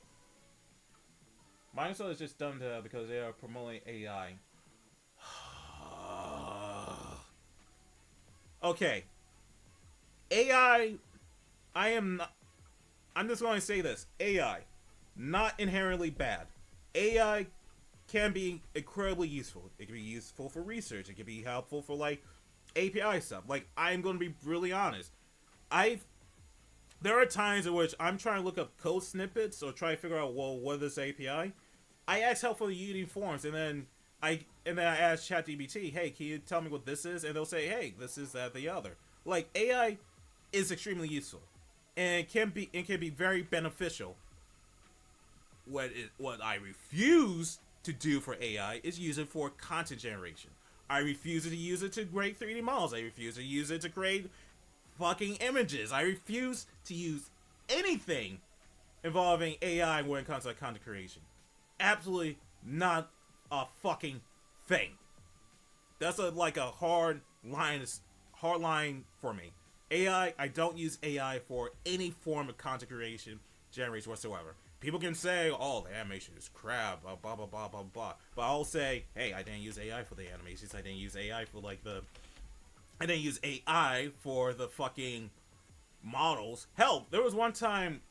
[SPEAKER 1] Microsoft is just done to because they are promoting AI. Okay, AI. I'm just going to say this: AI, not inherently bad. AI can be incredibly useful. It can be useful for research. It can be helpful for like API stuff. Like, I'm going to be really honest. There are times in which I'm trying to look up code snippets or try to figure out, well, what is this API? I ask help for the Unity forums, and then I ask ChatGPT, hey, can you tell me what this is? And they'll say, hey, this is that, the other. Like, AI is extremely useful, and it can be very beneficial. What I refuse to do for AI is use it for content generation. I refuse to use it to create 3D models. I refuse to use it to create fucking images. I refuse to use anything involving AI when it comes to content creation. Absolutely not a fucking thing. That's a hard line for me. I don't use AI for any form of content creation generation whatsoever. People can say, oh, the animation is crap, blah, blah, blah, blah, blah, blah. But I'll say, hey, I didn't use AI for the animations. I didn't use AI for, I didn't use AI for the fucking models. Hell, there was one time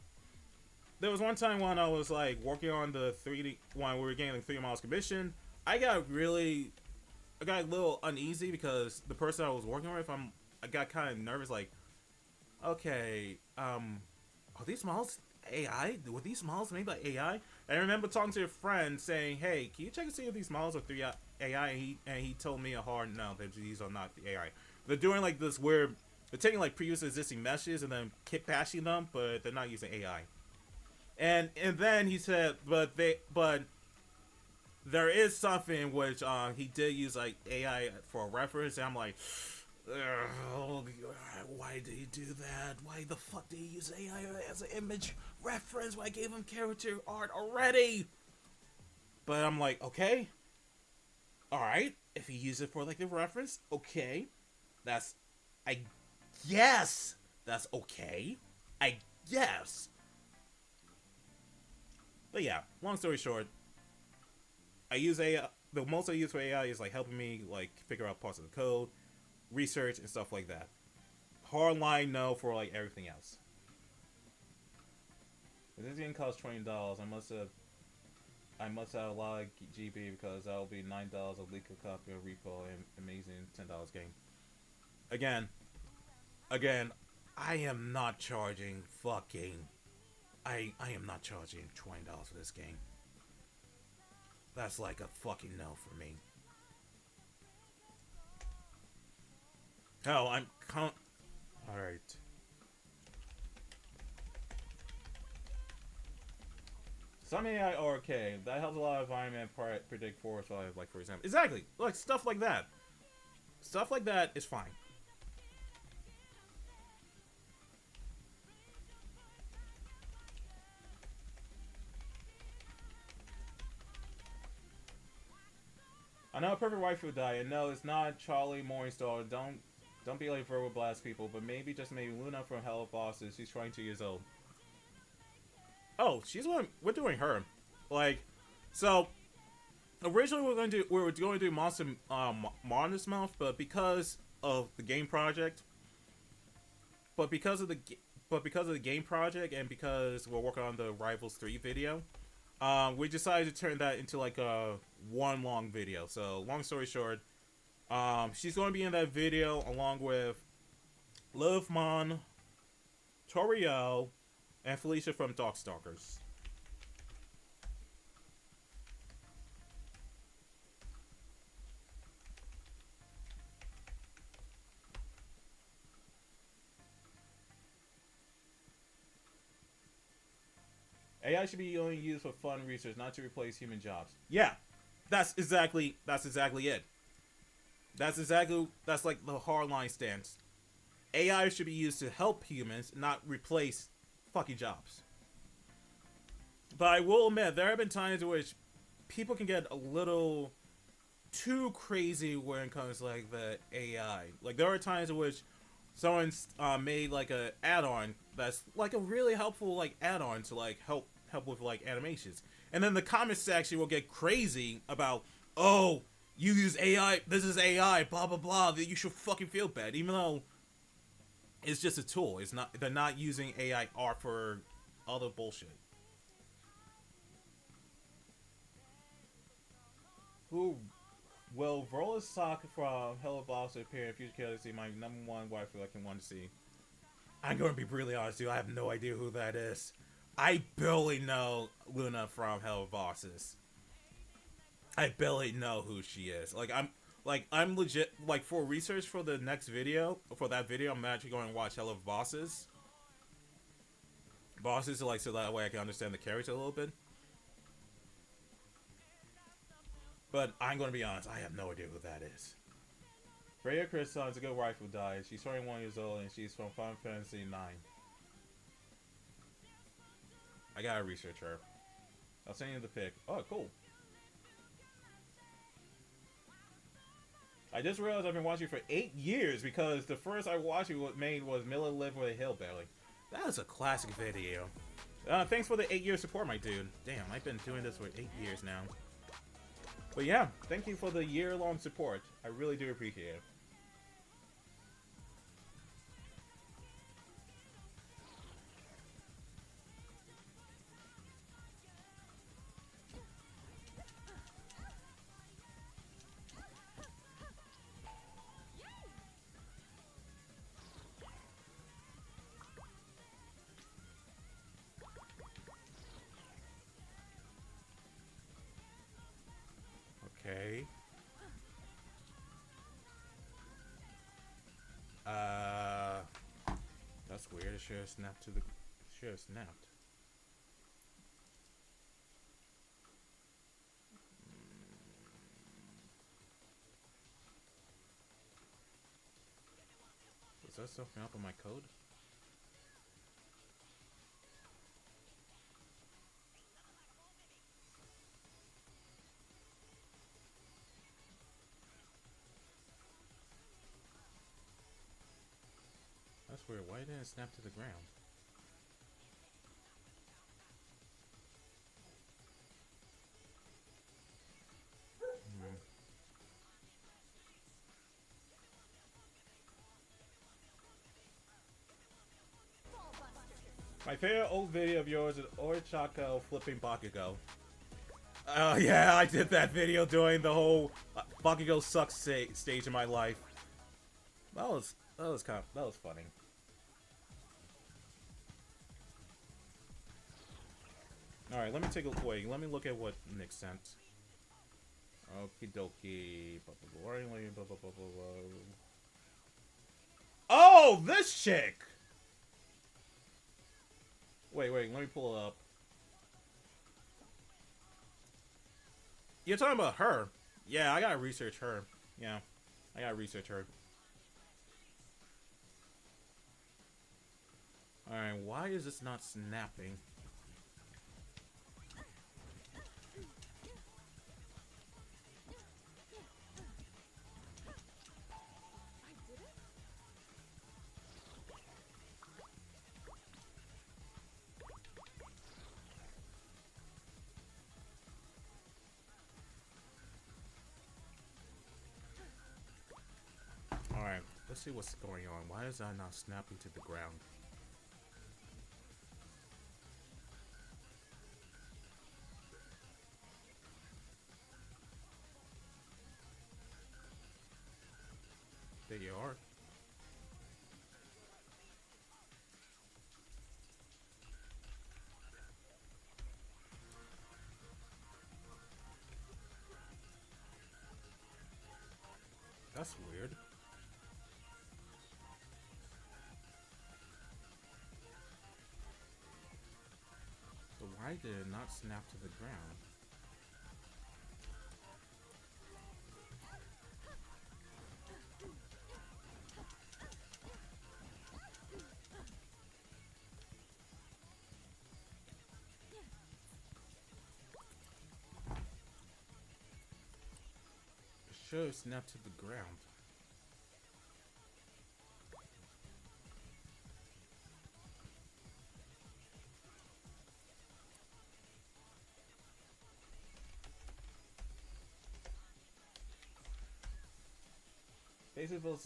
[SPEAKER 1] when I was, working on the 3D, when we were getting the 3D models commissioned, I got a little uneasy because the person I was working with, I got kind of nervous, okay, are these models AI? Were these models made by AI? And I remember talking to a friend saying, hey, can you check and see if these models are 3 AI? And he told me a hard no, that these are not the AI. They're doing this weird, they're taking previous existing meshes and then kit bashing them, but they're not using AI. And then he said, but there is something which he did use AI for a reference, and I'm like, oh, why did he do that? Why the fuck did he use AI as an image reference when I gave him character art already? But I'm like, okay, alright, if he used it for the reference, okay, I guess that's okay, I guess. But yeah, long story short, I use AI. The most I use for AI is helping me figure out parts of the code, research, and stuff like that. Hardline no for everything else. If this game costs $20, I must have a lot of GB because that will be $9 of legal copy of repo and amazing $10 game. Again, I am not charging fucking. I am not charging $20 for this game. That's a fucking no for me. Hell, alright. Some AI are okay. That helps a lot of environment predict forest fire, for example. Exactly! Stuff like that. Stuff like that is fine. I know a perfect wife would die, and no, it's not Charlie Morningstar. Don't be verbal blast people, but maybe Luna from Hello Bosses. She's 22 years old. Oh, we're doing her. So originally we were going to do Monster Mouth, but because of the game project, and because we're working on the Rivals 3 video, we decided to turn that into a one long video. So long story short, she's going to be in that video along with Livmon, Toriel, and Felicia from Darkstalkers. AI should be only used for fun research, not to replace human jobs. Yeah, that's exactly it. That's the hardline stance. AI should be used to help humans, not replace fucking jobs. But I will admit, there have been times in which people can get a little too crazy when it comes to like the AI. Like there are times in which someone's made like a add-on that's like a really helpful like add-on to like help with like animations, and then the comment section will get crazy about, oh, you use AI, this is AI, blah blah blah, that you should fucking feel bad, even though it's just a tool. It's not, they're not using AI art for other bullshit. Who will roller sock from Hello Boss appear in future characters? See my number one wife I can want to see. I'm going to be brutally honest, dude. I have no idea who that is. I barely know Luna from Hello Bosses. I barely know who she is. I'm legit, like, for research for the next video, for that video, I'm actually going to watch Hello Bosses. Bosses, like, so that way I can understand the character a little bit. But I'm going to be honest, I have no idea who that is. Freya Kristen is a good wife who died. She's 21 years old and she's from Final Fantasy IX. I gotta research her. I'll send you the pic. Oh, cool. I just realized I've been watching for 8 years because the first I watched it made was Miller Lived with a Hillbilly. That is a classic video. Thanks for the 8-year support, my dude. Damn, I've been doing this for 8 years now. But yeah, thank you for the year-long support. I really do appreciate it. Okay. That's weird. It should have snapped to the. Should have snapped. Is that something up on my code? That's weird. Why didn't it snap to the ground? My favorite old video of yours is Orichako flipping Bakugo. Oh yeah, I did that video during the whole Bakugo sucks stage in my life. That was funny. All right, let me take a wait. Let me look at what Nick sent. Okie dokie. Oh, this chick. Wait, let me pull it up. You're talking about her? Yeah, I gotta research her. Yeah, I gotta research her. Alright, why is this not snapping? Alright, let's see what's going on. Why is that not snapping to the ground? There you are. That's weird. So why did it not snap to the ground? Should have snapped to the ground. Basically,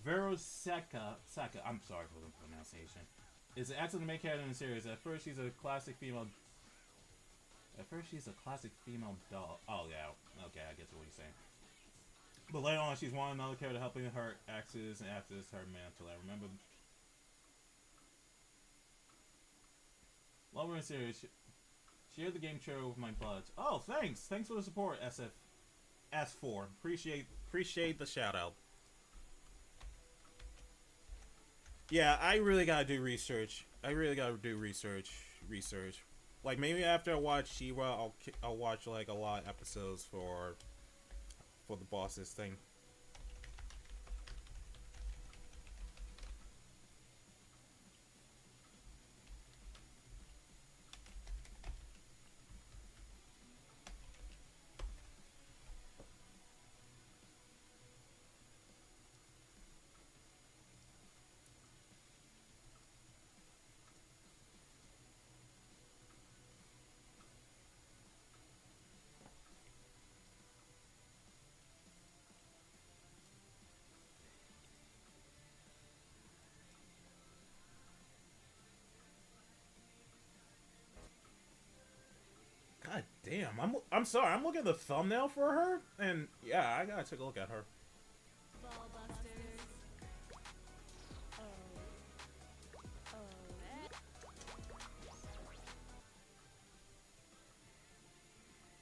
[SPEAKER 1] Seka, I'm sorry for the pronunciation, is the actor the main character in the series. At first, she's a classic female. Doll. Oh yeah, okay, I get what you're saying. But later on, she's one another character helping her axes and acts as her mantle. I remember. Lower in the series, share the game trailer with my buds. Oh, thanks for the support, SF4. Appreciate the shout out. Yeah, I really gotta do research. Research. Like maybe after I watch She-Ra, I'll watch like a lot of episodes for the bosses thing. God damn, I'm sorry. I'm looking at the thumbnail for her, and yeah, I gotta take a look at her.
[SPEAKER 2] Ball-Busters.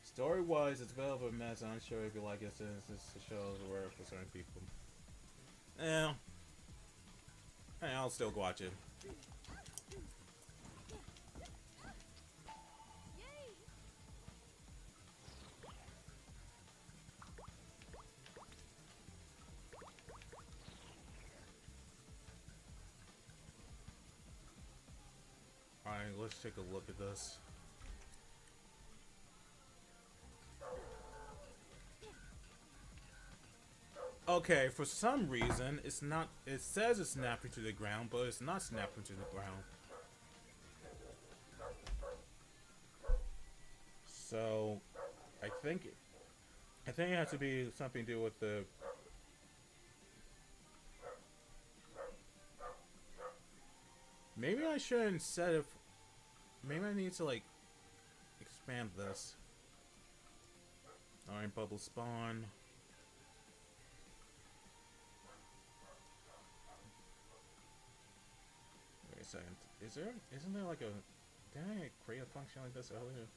[SPEAKER 1] Story-wise, it's a bit of a mess. I'm sure if you like it, since this show's rare for certain people. Yeah, hey, I'll still watch it. Alright, let's take a look at this. Okay, for some reason, it's not. It says it's snapping to the ground, but it's not snapping to the ground. So, I think it has to be something to do with the. Maybe I should instead of. Maybe I need to like expand this. Alright, bubble spawn. Wait a second. Isn't there like a, didn't I create a function like this earlier?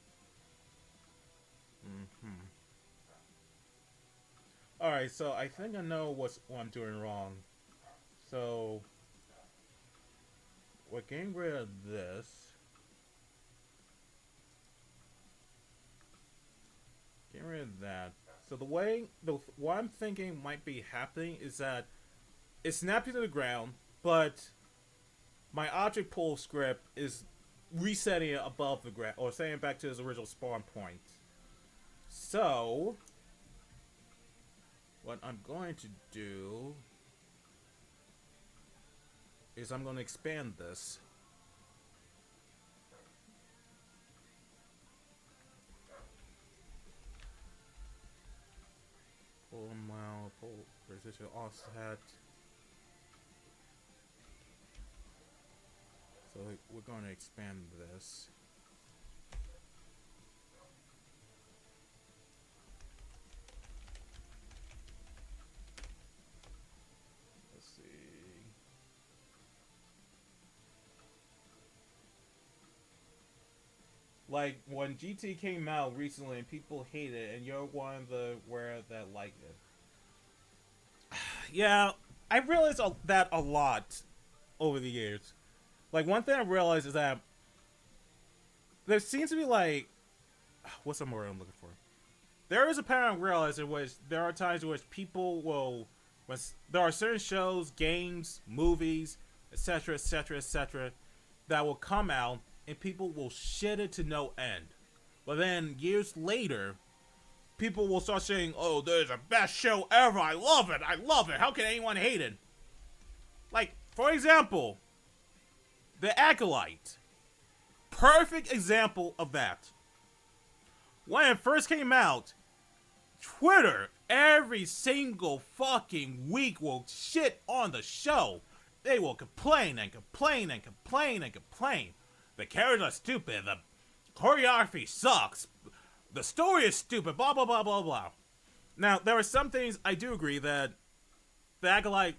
[SPEAKER 1] Alright, so I think I know what I'm doing wrong. So we're getting rid of this. Getting rid of that. So what I'm thinking might be happening is that it's snapping to the ground, but my object pull script is resetting it above the ground, or setting it back to its original spawn point. So what I'm going to do is I'm going to expand this. Pull mile, pull precision offset. So we're going to expand this. Let's see. Like when GT came out recently and people hate it, and you're one of the where that like it. Yeah, I realized that a lot over the years. Like one thing I realized is that there seems to be like, what's the word I'm looking for? There is a pattern I realized in which there are times in which people will, there are certain shows, games, movies, etc., etc., etc., that will come out and people will shit it to no end. But then years later, people will start saying, "Oh, there's the best show ever. I love it. I love it. How can anyone hate it?" Like, for example, The Acolyte. Perfect example of that. When it first came out, Twitter every single fucking week will shit on the show. They will complain and complain and complain and complain. The characters are stupid. The choreography sucks. The story is stupid. Blah, blah, blah, blah, blah. Now, there are some things I do agree that The Acolyte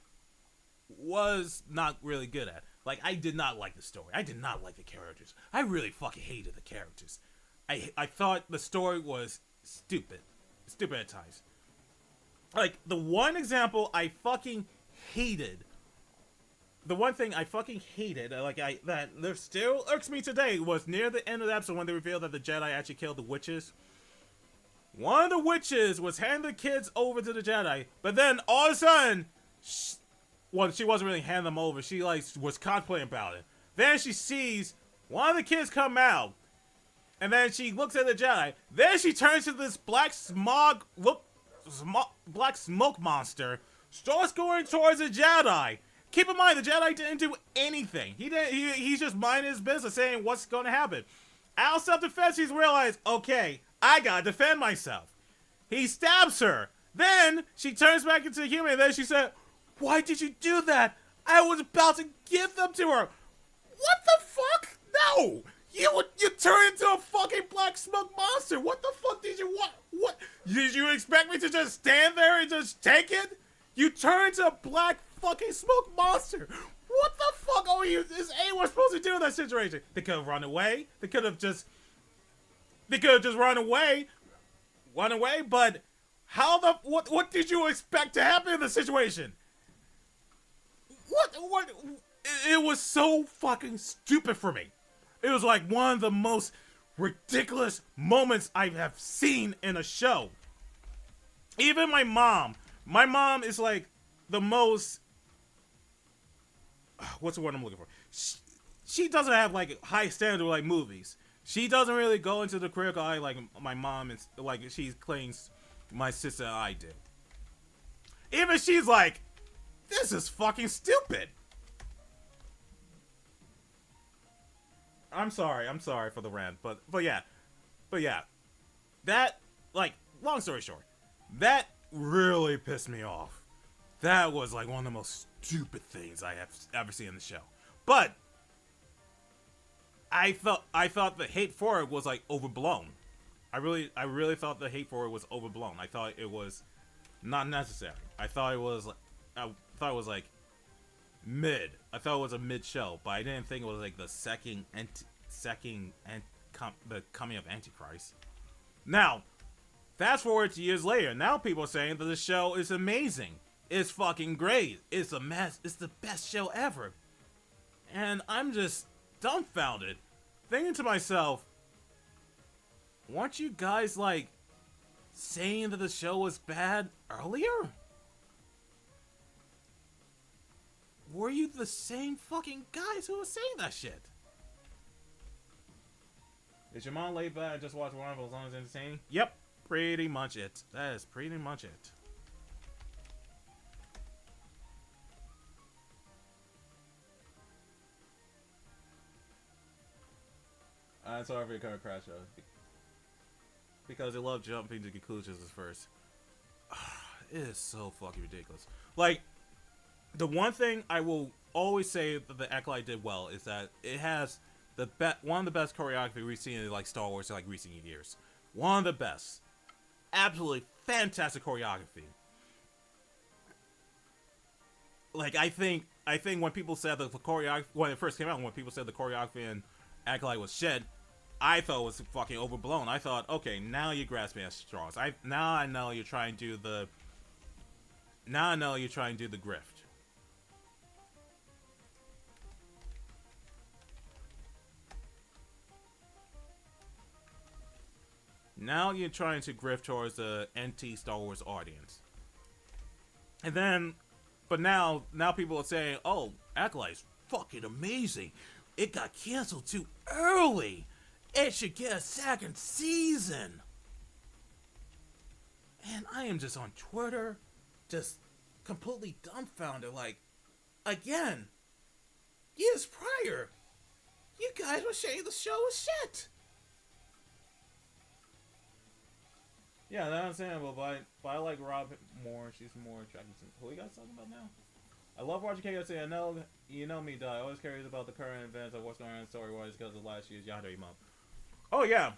[SPEAKER 1] was not really good at. Like, I did not like the story. I did not like the characters. I really fucking hated the characters. I thought the story was stupid. Stupid at times. Like, the one example I fucking hated. The one thing I fucking hated, that still irks me today, was near the end of the episode when they revealed that the Jedi actually killed the witches. One of the witches was handing the kids over to the Jedi, but then all of a sudden, she wasn't really handing them over. She was contemplating about it. Then she sees one of the kids come out, and then she looks at the Jedi. Then she turns to this black smoke monster, starts going towards the Jedi. Keep in mind, the Jedi didn't do anything. He's just minding his business, saying what's going to happen. Out of self-defense, he's realized, okay, I gotta defend myself. He stabs her. Then she turns back into a human, and then she said, "Why did you do that? I was about to give them to her." What the fuck? No! You turned into a fucking black smoke monster. What the fuck did you want? What? Did you expect me to just stand there and just take it? You turned into a black fucking smoke monster. What the fuck is anyone supposed to do in that situation? They could have run away. They could have just run away, but what did you expect to happen in the situation? What? It was so fucking stupid for me. It was like one of the most ridiculous moments I have seen in a show. Even my mom is like the most, what's the word I'm looking for? She doesn't have like high standard like movies. She doesn't really go into the critical eye like my mom is, like she claims my sister and I do. Even she's like, this is fucking stupid. I'm sorry for the rant, but yeah. That, like, long story short, that really pissed me off. That was like one of the most stupid things I have ever seen in the show. But I thought the hate for it was like overblown. I really thought the hate for it was overblown. I thought it was not necessary. I thought it was like mid. I thought it was a mid show, but I didn't think it was like the the coming of Antichrist. Now, fast forward to years later. Now people are saying that the show is amazing. It's fucking great. It's a mess. It's the best show ever. And I'm just dumbfounded, thinking to myself, weren't you guys like saying that the show was bad earlier? Were you the same fucking guys who were saying that shit? Is your mom laid back and just watch Marvel as long as it's entertaining? Yep, pretty much it. That is pretty much it. I'm sorry for your current crash show. Because they love jumping to conclusions at first. It is so fucking ridiculous. Like, the one thing I will always say that the Acolyte did well is that it has one of the best choreography we've seen in like Star Wars in like recent years. One of the best. Absolutely fantastic choreography. Like, I think when people said that the choreography, when it first came out, when people said the choreography in Acolyte was shit, I thought it was fucking overblown. I thought, okay, now you're grasping at straws. Now I know you're trying to do the grift. Now you're trying to grift towards the anti-Star Wars audience. And then, but now people are saying, oh, Acolyte's fucking amazing. It got canceled too early. It should get a second season. And I am just on Twitter, just completely dumbfounded. Like, again, years prior, you guys were saying the show was shit. Yeah, that's understandable, but I like Rob more. She's more attractive. Who we got talking about now? I love watching KFC. I know, you know me, Di. Always curious about the current events of what's going on story-wise because of last year's Yandere month. Oh, yeah.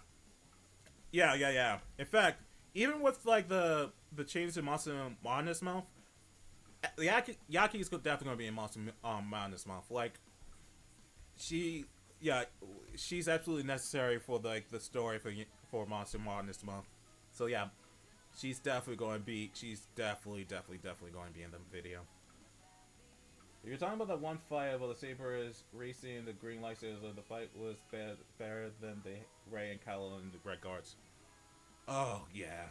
[SPEAKER 1] Yeah. In fact, even with, like, the changes in Monster Madness month, Yaki is definitely going to be in Monster Madness month. Like, she's absolutely necessary for, like, the story for Monster Madness month. So, yeah, she's definitely going to be going to be in the video. If you're talking about that one fight about the Sabers racing the green lightsabers, the fight was better than the Ray and Kylo and the Red Guards. Oh, yeah.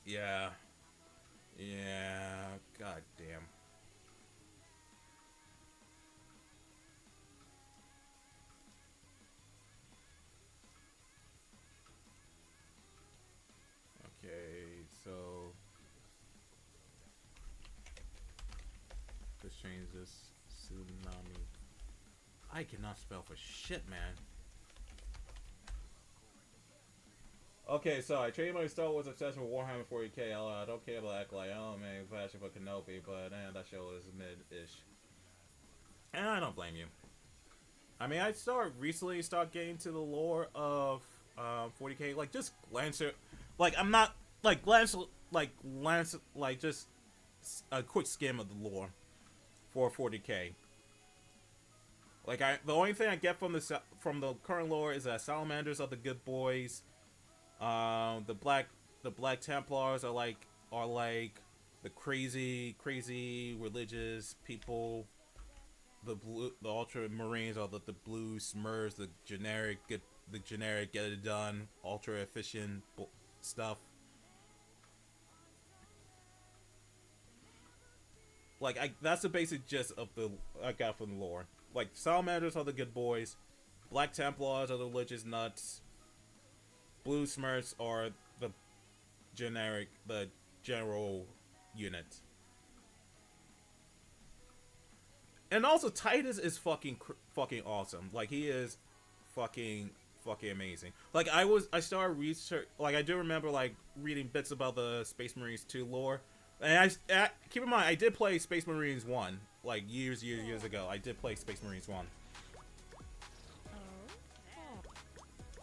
[SPEAKER 1] Yeah. God damn. Okay, so let's change this. Tsunami. I cannot spell for shit, man. Okay, so I traded my Star Wars obsession with Warhammer 40k. I don't care about act like oh man, passion for Kenobi, but that show is mid-ish. And I don't blame you. I mean, I recently start getting to the lore of 40k, like just glance it. Like I'm not like glance just a quick skim of the lore for 40k. Like the only thing I get from the current lore is that salamanders are the good boys. The Black Templars are like the crazy religious people. The Ultramarines are the blue Smurfs, the generic get it done, ultra efficient stuff. Like that's the basic gist of the I got from the lore. Like salamanders are the good boys, Black Templars are the religious nuts, blue Smurfs are the general unit. And also Titus is fucking awesome. Like he is fucking amazing. Like I started research. Like I do remember like reading bits about the Space Marines 2 lore. And I keep in mind I did play Space Marines 1 like years ago. I did play Space Marines 1.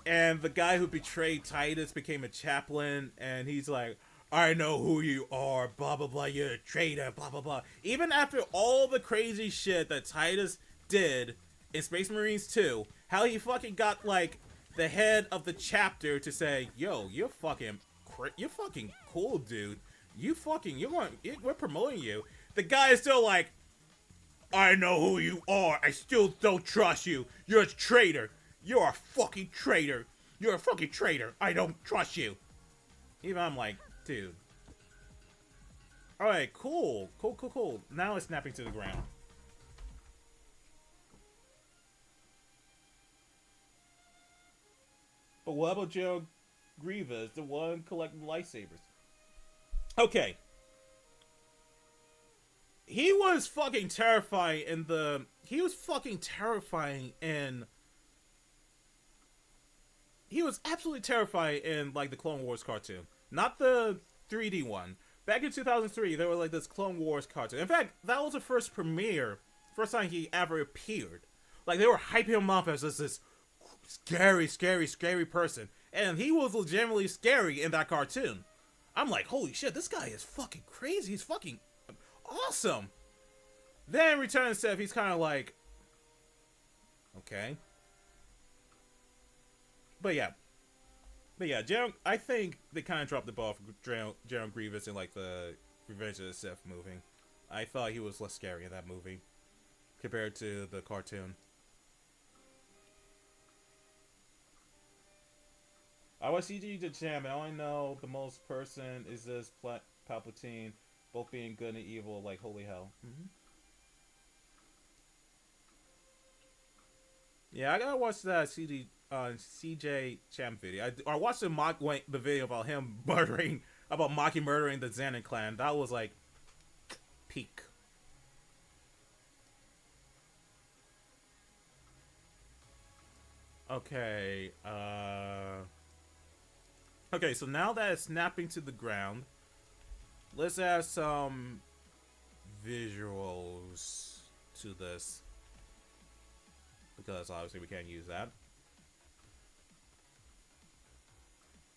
[SPEAKER 1] And the guy who betrayed Titus became a chaplain, and he's like, I know who you are, blah blah blah, you're a traitor, blah blah blah. Even after all the crazy shit that Titus did in Space Marines 2, how he fucking got like the head of the chapter to say, yo, you're fucking cool, dude. We're promoting you. The guy is still like, I know who you are. I still don't trust you. You're a traitor. You're a fucking traitor. You're a fucking traitor. I don't trust you. Even I'm like, dude. Alright, cool. Now it's snapping to the ground. But what about General Grievous, the one collecting lightsabers? Okay. He was fucking terrifying he was absolutely terrifying in like the Clone Wars cartoon. Not the 3D one. Back in 2003, there was like this Clone Wars cartoon. In fact, that was the first time he ever appeared. Like they were hyping him up as this scary person. And he was legitimately scary in that cartoon. I'm like, holy shit, this guy is fucking crazy. He's fucking awesome. Then Return of Sith, he's kind of like, okay. But yeah, I think they kind of dropped the ball for General Grievous in like the Revenge of the Sith movie. I thought he was less scary in that movie compared to the cartoon. I watched CG the Jam, and all I know the most person is this Palpatine, both being good and evil, like holy hell. Yeah, I gotta watch that CJ Champ video. I watched the video about him murdering about Maki murdering the Xanin clan. That was like peak. Okay. Okay, so now that it's snapping to the ground, let's add some visuals to this. Because obviously we can't use that.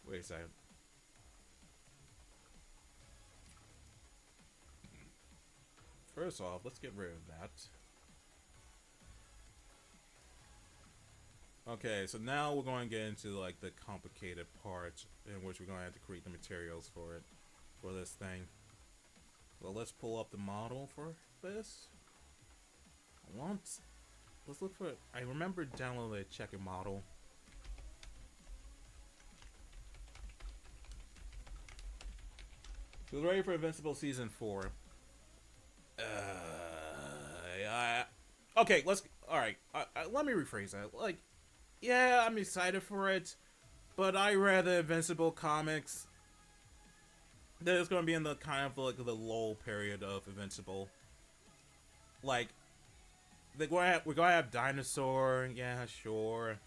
[SPEAKER 1] Wait a second. First off, let's get rid of that. Okay, so now we're going to get into like the complicated part in which we're going to have to create the materials for it, for this thing. Well, let's pull up the model for this. Let's look for it. I remember downloading a check-in model. Who's ready for Invincible Season 4? Okay, alright, let me rephrase that. Like, yeah, I'm excited for it, but I read the Invincible comics. There's gonna be in the kind of like the lull period of Invincible. Like, we're gonna have Dinosaur, yeah, sure.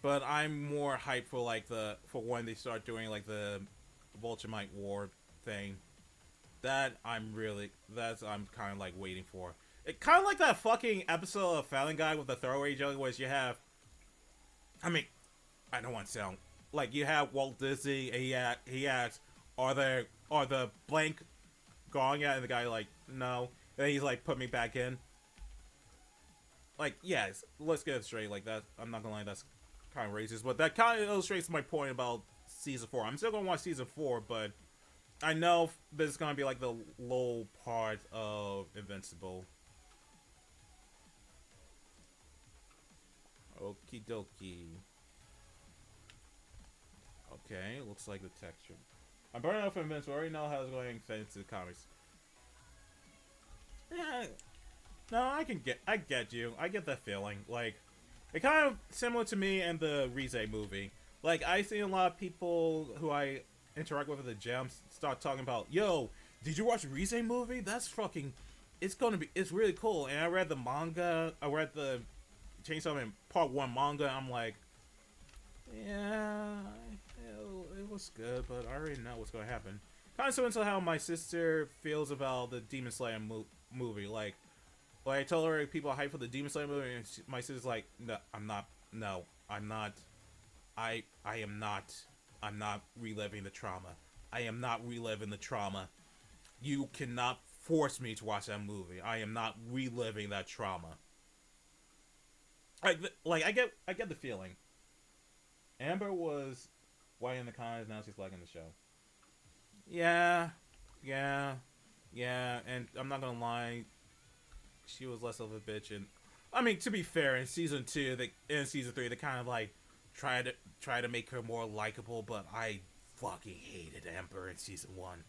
[SPEAKER 1] But I'm more hyped for like for when they start doing like the Vulturemite War thing. I'm kind of like waiting for. It kind of like that fucking episode of Family Guy with the throwaway joke, where you have. I mean, I don't want to sound like you have Walt Disney, and he asks, "Are the blank gone yet?" And the guy like, "No," and then he's like, "Put me back in." Like, yes, let's get it straight. Like that, I'm not gonna lie, that's kind of racist, but that kind of illustrates my point about season 4. I'm still gonna watch season 4, but I know this is gonna be like the low part of Invincible. Okie dokie. Okay, looks like the texture. I'm burning up for Invincible. I already know how it's going to fit into the comics. Yeah, no, I get you. I get that feeling. Like, it kind of similar to me and the Rize movie. Like, I see a lot of people who I interact with at the gym start talking about, yo, did you watch Rize movie? That's fucking, it's really cool. And I read the manga, I read the Chainsaw Man Part 1 manga, I'm like, yeah, it was good, but I already know what's going to happen. Kind of similar to how my sister feels about the Demon Slayer movie. Like I told her people are hyped for the Demon Slayer movie, and my sister's like, no, I'm not. No, I'm not. I am not. I'm not reliving the trauma. I am not reliving the trauma. You cannot force me to watch that movie. I am not reliving that trauma. I get the feeling. Amber was white in the comments, now she's liking the show. Yeah, and I'm not gonna lie, she was less of a bitch. And I mean, to be fair, in season 2, in season 3, they kind of like try to make her more likable. But I fucking hated Amber in season 1.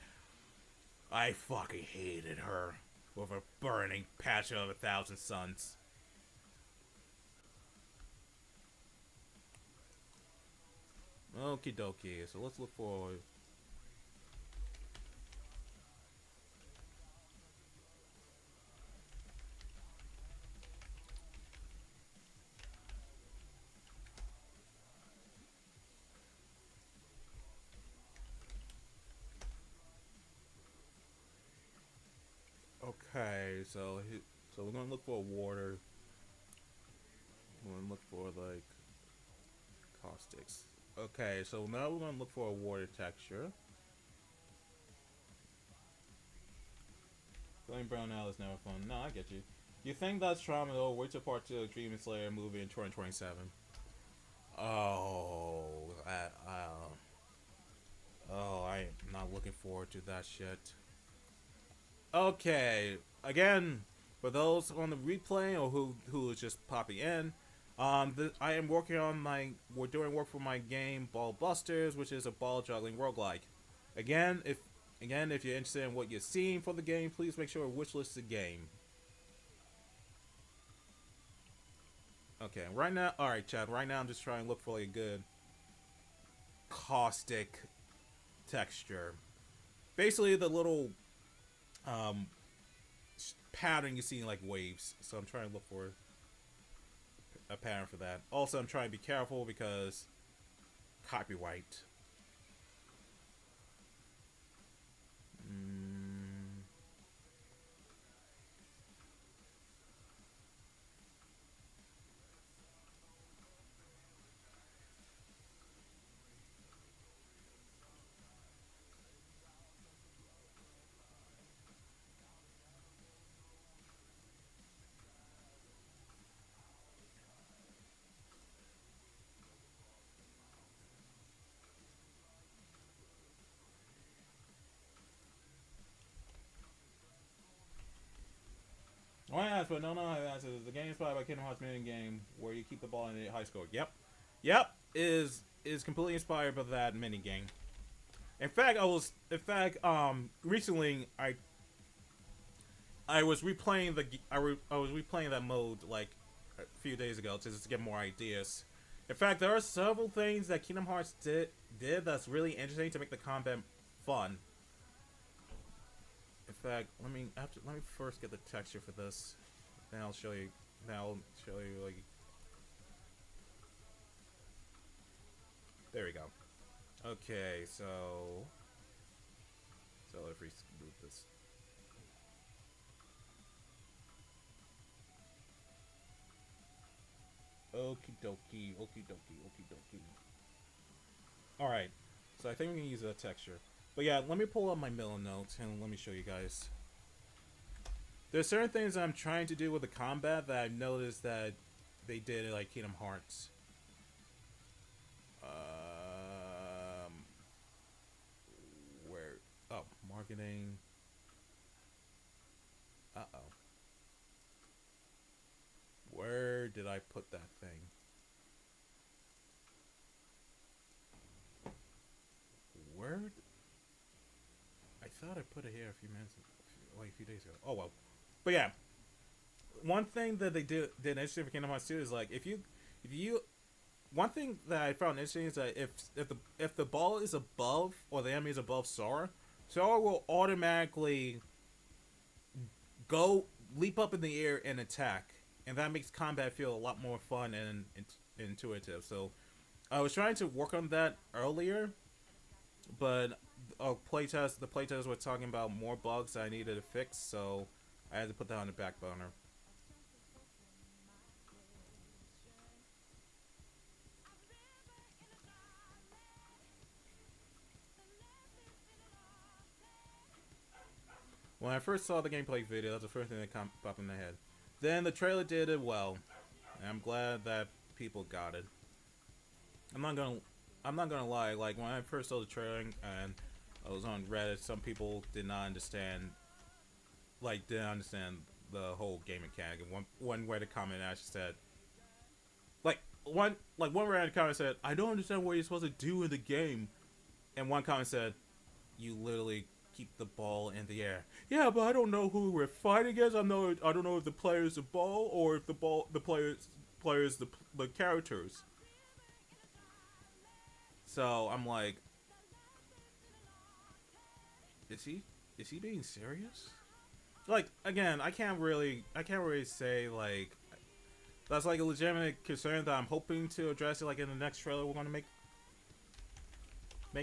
[SPEAKER 1] I fucking hated her with a burning passion of 1,000 suns. Okie dokie, so let's look for. Okay, so we're gonna look for water. We're gonna look for like caustics. Okay, so now we're gonna look for a water texture. Going brown now is never fun. No, I get you. You think that's trauma though? Wait till part 2 of Demon Slayer movie in 2027. Oh, I'm not looking forward to that shit. Okay, again, for those on the replay or who is just popping in, I am working on we're doing work for my game Ball-Busters, which is a ball juggling roguelike. Again, if you're interested in what you're seeing for the game, please make sure to wishlist the game. Okay, right now, alright, Chad, right now I'm just trying to look for like a good caustic texture. Basically, the little um, pattern you see in like waves. So I'm trying to look for a pattern for that. Also, I'm trying to be careful because copyright. Why ask? But no, answer. The game inspired by Kingdom Hearts mini game where you keep the ball in the high score. Yep. Is completely inspired by that mini game. In fact, recently I was replaying I was replaying that mode like a few days ago just to get more ideas. In fact, there are several things that Kingdom Hearts did that's really interesting to make the combat fun. In fact, let me first get the texture for this. Then I'll show you. Like. There we go. Okay, so if we move this. Okie dokie. Alright, so I think we can use that texture. But yeah, let me pull up my middle notes and let me show you guys. There's certain things I'm trying to do with the combat that I've noticed that they did in like Kingdom Hearts. Where? Oh, marketing. Where did I put that thing? Where? I thought I put it here a few days ago. Oh well. But yeah, one thing that they did interesting for Kingdom Hearts 2 is like if you one thing that I found interesting is that if the ball is above or the enemy is above Sora, Sora will automatically leap up in the air and attack, and that makes combat feel a lot more fun and intuitive. So I was trying to work on that earlier, but the playtest were talking about more bugs that I needed to fix, so I had to put that on the back burner. When I first saw the gameplay video, that's the first thing that popped in my head. Then the trailer did it well, and I'm glad that people got it. I'm not gonna lie. Like when I first saw the trailer and I was on Reddit, some people did not understand. Didn't understand the whole game mechanic. And one Reddit comment actually said, one Reddit comment said, "I don't understand what you're supposed to do in the game," and one comment said, "You literally keep the ball in the air." Yeah, but I don't know who we're fighting against. I don't know if the player is the ball or if the players the characters. So I'm like, is he being serious? Like again, I can't really say like that's like a legitimate concern that I'm hoping to address it like in the next trailer we're gonna make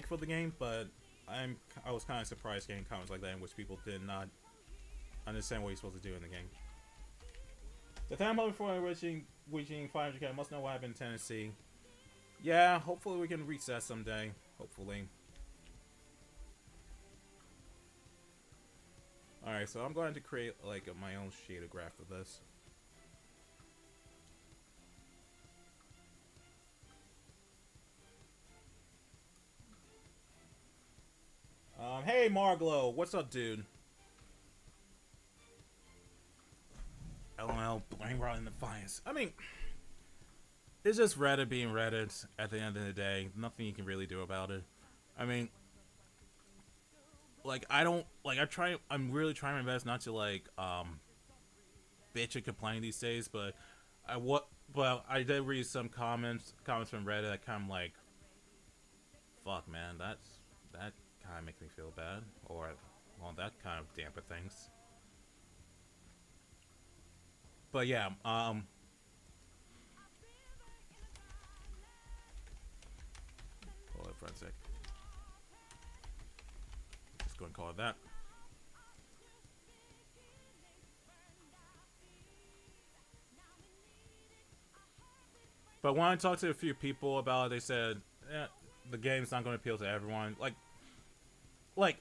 [SPEAKER 1] for the game, but I was kind of surprised getting comments like that in which people did not understand what you're supposed to do in the game. The time before reaching 500k, I must know what happened in Tennessee. Yeah, hopefully we can reach that someday. Hopefully. Alright, so I'm going to create like my own shader graph for this. Hey Marglo, what's up, dude? LOL, blame Rod in the Defiance. I mean, it's just Reddit being Reddit at the end of the day. Nothing you can really do about it. I mean, like, I'm really trying my best not to, like, bitch and complain these days, but I did read some comments from Reddit that kind of like, fuck, man, kind of makes me feel bad, or well, that kind of damper things. But yeah, hold it for a sec. Just go and call it that. But when I talked to a few people about it, they said, the game's not going to appeal to everyone. Like, at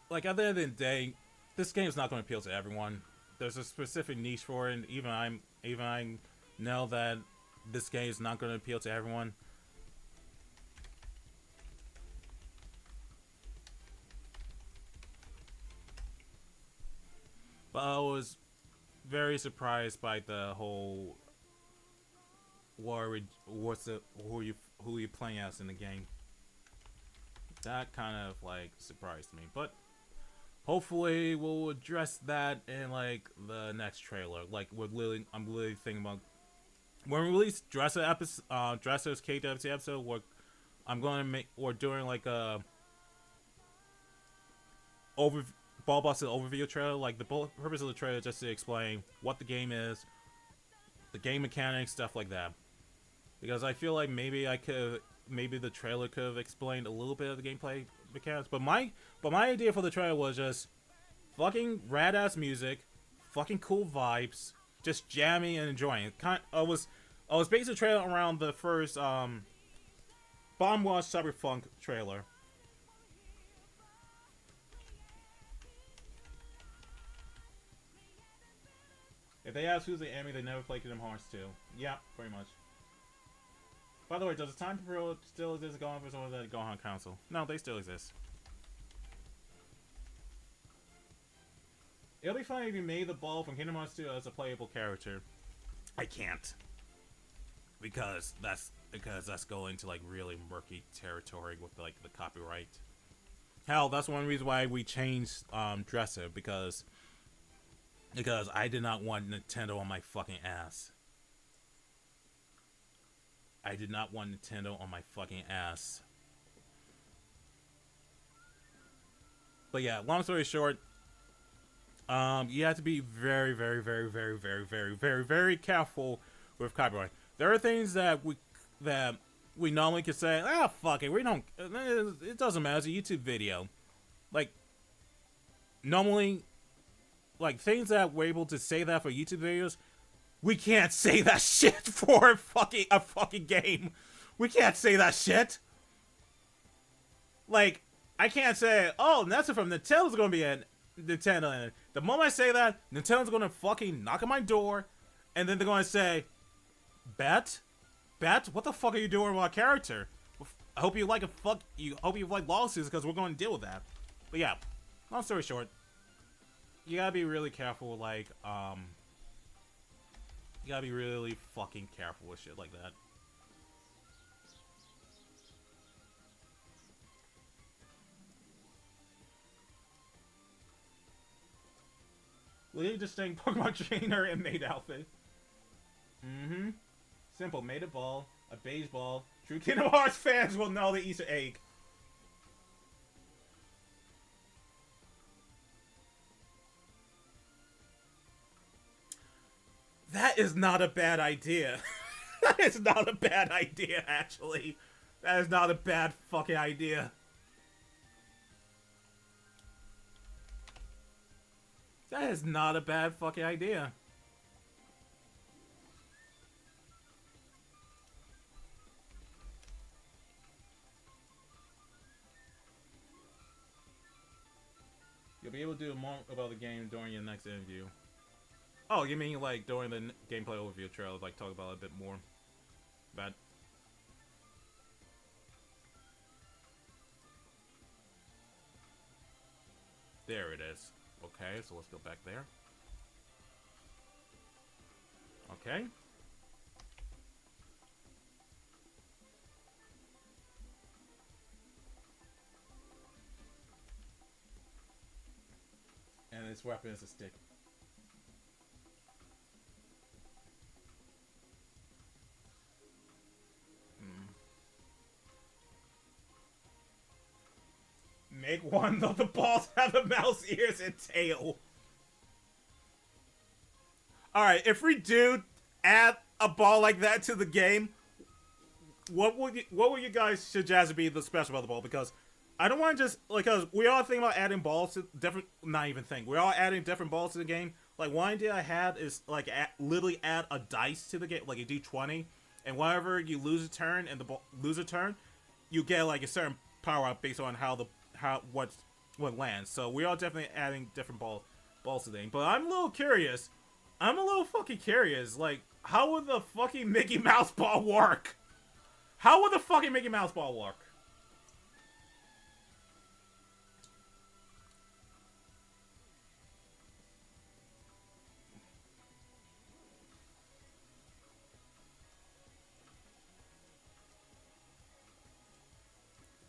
[SPEAKER 1] the end of the day, this game's not going to appeal to everyone. There's a specific niche for it. And even I know that this game is not going to appeal to everyone. But I was very surprised by the whole who you playing as in the game. That kind of like surprised me, but hopefully we'll address that in like the next trailer. Like I'm literally thinking about when we release Dressa episode, Dressa's KWC episode. We're doing like a Ball-Busters overview trailer. Like the purpose of the trailer is just to explain what the game is, the game mechanics, stuff like that. Because I feel like maybe the trailer could have explained a little bit of the gameplay mechanics. But my idea for the trailer was just fucking rad ass music, fucking cool vibes, just jamming and enjoying. I was basing the trailer around the first Bomb Wash Cyberpunk trailer. If they ask who's the enemy, they never play Kingdom Hearts 2. Yeah, pretty much. By the way, does the time control still exist going for someone that Gohan console? No, they still exist. It'll be funny if you made the ball from Kingdom Hearts 2 as a playable character. I can't. Because that's going to like really murky territory with like the copyright. Hell, that's one reason why we changed Dressa, because I did not want Nintendo on my fucking ass. I did not want Nintendo on my fucking ass. But yeah, long story short, you have to be very, very, very, very, very, very, very, very careful with copyright. There are things that we normally could say, fuck it, we don't. It doesn't matter. It's a YouTube video. Like normally, like things that we're able to say that for YouTube videos. We can't say that shit for a fucking game. We can't say that shit. Like, I can't say, oh, that's from Nintendo's gonna be a Nintendo. And the moment I say that, Nintendo's gonna fucking knock on my door, and then they're gonna say, Bet, what the fuck are you doing with my character? I hope you like lawsuits, because we're gonna deal with that. But yeah, long story short, you gotta be really careful, like, you gotta be really fucking careful with shit like that. Really distinct Pokemon trainer and maid outfit. Mm-hmm. Simple, made a ball, a beige ball. True Kingdom Hearts fans will know the Easter egg. That is not a bad idea. That is not a bad idea, actually. That is not a bad fucking idea. That is not a bad fucking idea. You'll be able to do more about the game during your next interview. Oh, you mean like during the gameplay overview trailer, like talk about it a bit more? But there it is. Okay, so let's go back there. Okay. And its weapon is a stick. Make one of the balls have the mouse ears and tail. Alright, if we do add a ball like that to the game, what would you guys suggest be the special about the ball? Because I don't want to just, like, cause we all think about adding balls to different, not even think, we're all adding different balls to the game. Like, one idea I had is, like, literally add a dice to the game, like a d20, and whenever you lose a turn and lose a turn, you get, like, a certain power up based on what lands. So we are definitely adding different balls to the game. But I'm a little curious. I'm a little fucking curious. Like, how would the fucking Mickey Mouse ball work? How would the fucking Mickey Mouse ball work?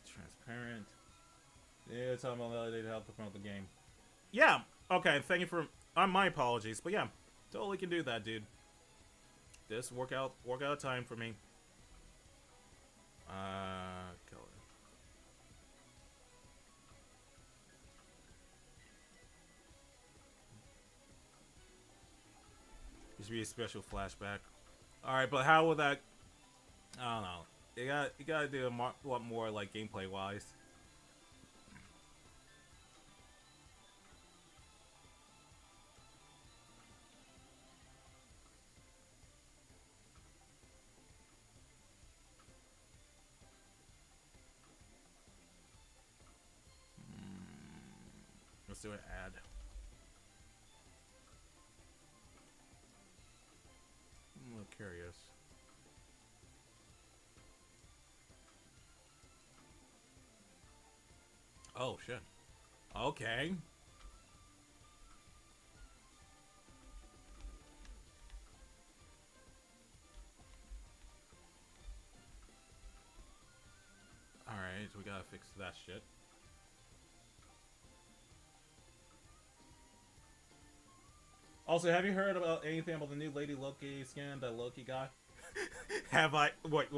[SPEAKER 1] Transparent. Yeah, it's talking about they help to promote the game. Yeah. Okay. Thank you for. My apologies, but yeah, totally can do that, dude. This workout time for me. Color. This should be a special flashback. All right, but how would that? I don't know. You gotta do a lot more like gameplay wise. Let's do an ad. I'm a little curious. Oh shit. Okay. Alright, so we gotta fix that shit. Also, have you heard about anything about the new Lady Loki skin that Loki got? Have I? What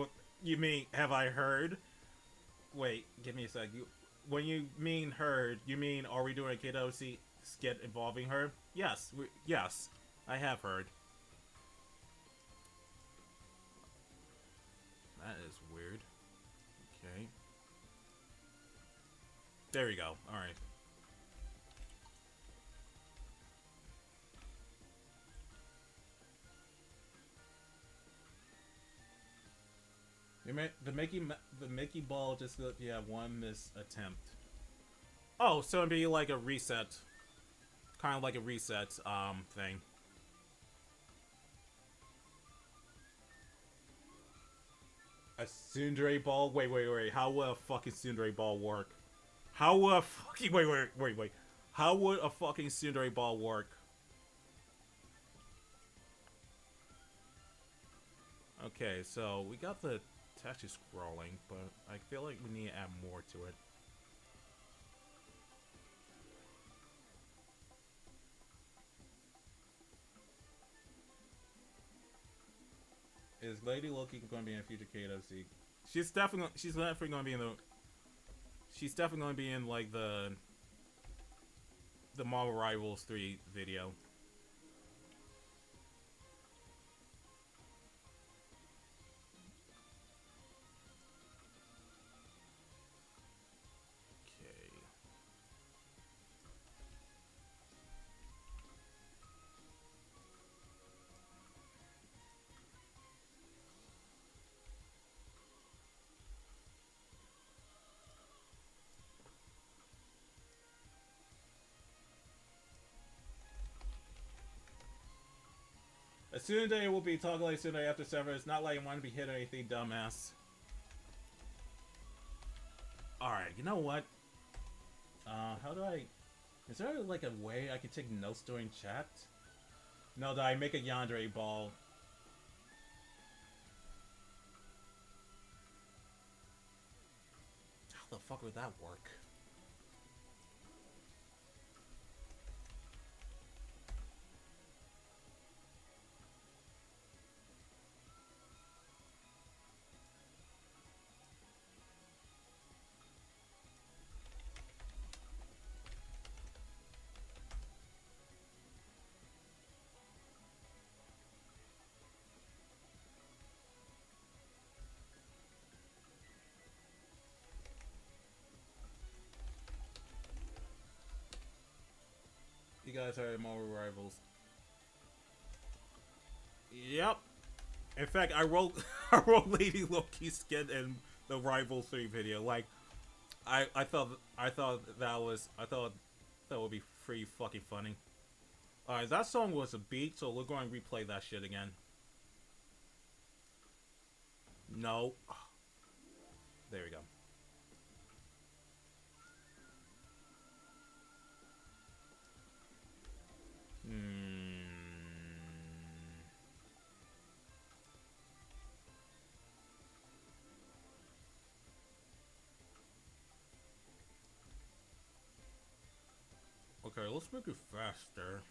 [SPEAKER 1] you mean? Have I heard? Wait, give me a sec. When you mean heard, you mean are we doing a KOC skit involving her? Yes, yes, I have heard. That is weird. Okay. There we go. All right. The Mickey ball just one miss attempt. Oh, so it'd be like a reset, kind of like a reset thing. A tsundere ball? Wait. How would a fucking tsundere ball work? How would a fucking wait? How would a fucking tsundere ball work? Okay, so we got the text is scrolling, but I feel like we need to add more to it. Is Lady Loki going to be in a future KOC? She's definitely going to be in the. She's definitely going to be in like the Marvel Rivals 3 video. As soon as they will be talking like soon after server, it's not like I want to be hit or anything, dumbass. Alright, you know what? How do I... Is there like a way I can take notes during chat? No, do I make a yandere ball? How the fuck would that work? guys are Marvel Rivals. Yep. In fact, I wrote I wrote Lady Loki's skin in the Rival 3 video. Like, I thought that would be pretty fucking funny. Alright, that song was a beat, so we're going to replay that shit again. No. There we go. Okay, let's make it faster.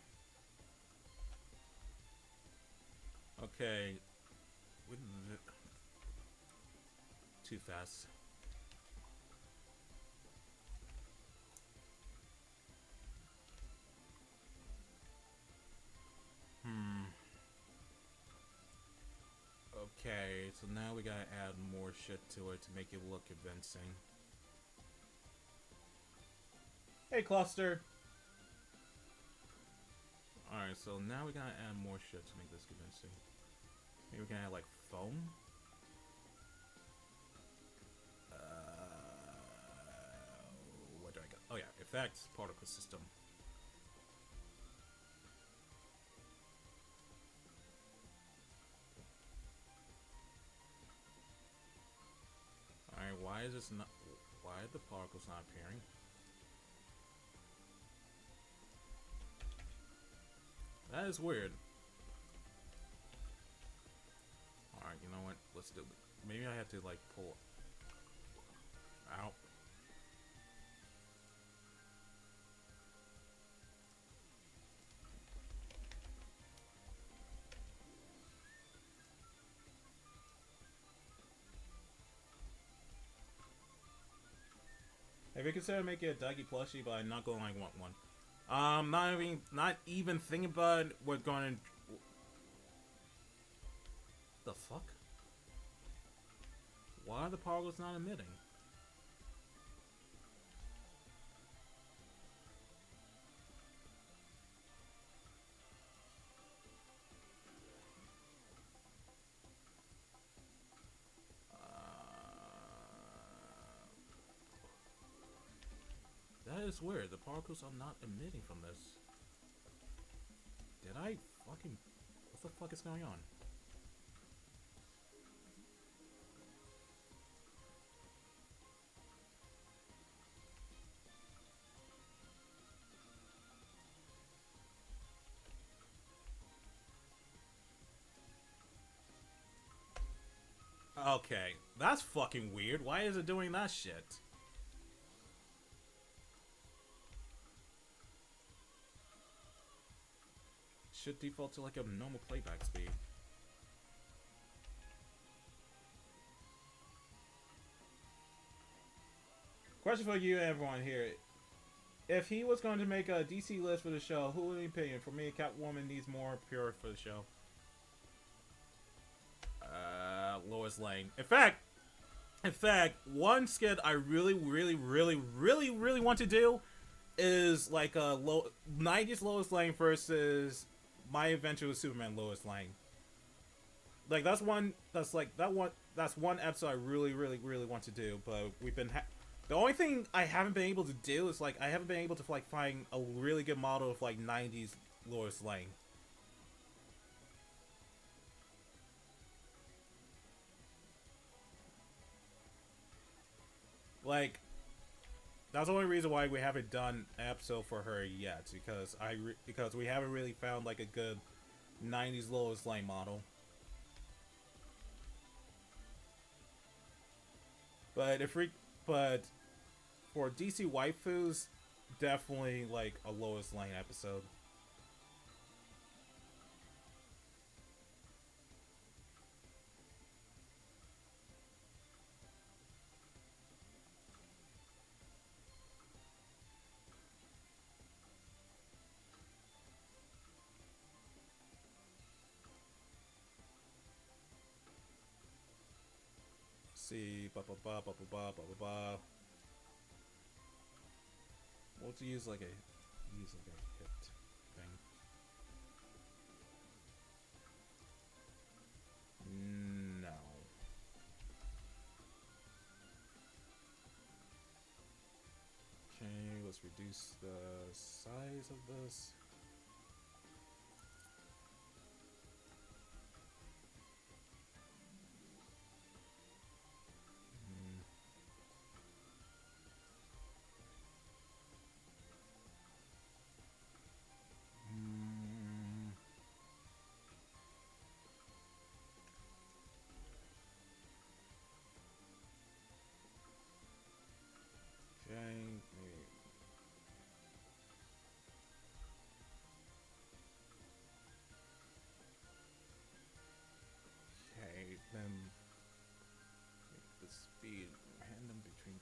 [SPEAKER 1] Okay. Too fast. Okay, so now we gotta add more shit to it to make it look convincing. Hey, Cluster! Alright, so now we gotta add more shit to make this convincing. Maybe we can add, like, foam? What do I got? Oh yeah, effects, particle system. Alright, why is this not... Why are the particles not appearing? That is weird. Alright, you know what? Let's do it. Maybe I have to, like, pull out. Have you considered making a Dougie plushie, but I'm not going to like want one. Not even thinking about it. We're going to... The fuck? Why are the particles not emitting? That is weird. The particles are not emitting from this. Did I fucking... What the fuck is going on? Okay, that's fucking weird. Why is it doing that shit? Should default to like a normal playback speed. Question for you, everyone here. If he was going to make a DC list for the show, who would he pick? For me, Catwoman needs more pure for the show. Lois Lane. In fact, one skit I really want to do is like a 90s Lois Lane versus My Adventure with Superman Lois Lane. Like that's one episode I really want to do, but we've been the only thing I haven't been able to do is like I haven't been able to like find a really good model of like 90s Lois Lane. Like, that's the only reason why we haven't done an episode for her yet, because we haven't really found like a good 90s Lois Lane model. But for DC waifus, definitely like a Lois Lane episode. See, ba ba ba ba ba ba ba ba. We'll use like a hit. increase the size of this. Okay, then make the speed random between.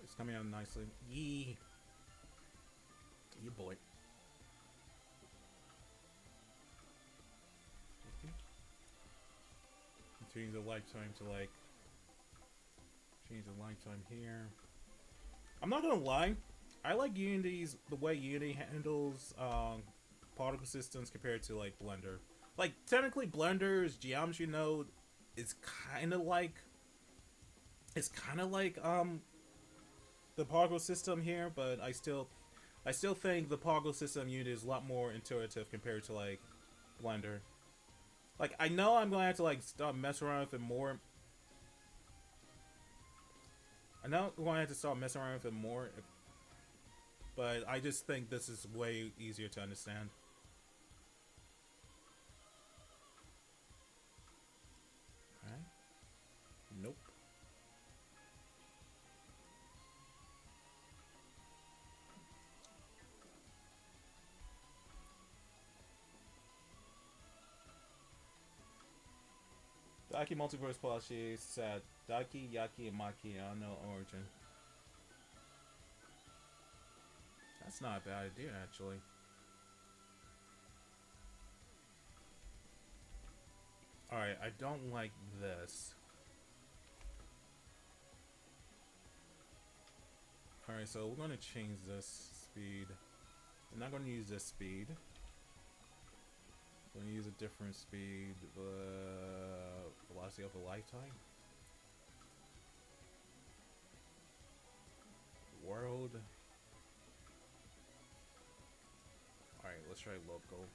[SPEAKER 1] It's coming out nicely. Yee! You boy. Change the lifetime to like. Change the lifetime here. I'm not gonna lie. I like the way Unity handles particle systems compared to like Blender. Like technically Blender's geometry node is kind of like the particle system here, but I still think the particle system Unity is a lot more intuitive compared to like Blender. Like I know I'm gonna have to like start messing around with it more. I know I'm gonna have to start messing around with it more, but I just think this is way easier to understand. Okay. Nope. Daki Multiverse Plushie said Daki, Yaki, and Maki are no origin. That's not a bad idea, actually. Alright, I don't like this. Alright, so we're going to change this speed. I'm not going to use this speed. I'm going to use a different speed. Velocity of a lifetime. World. Alright, let's try local.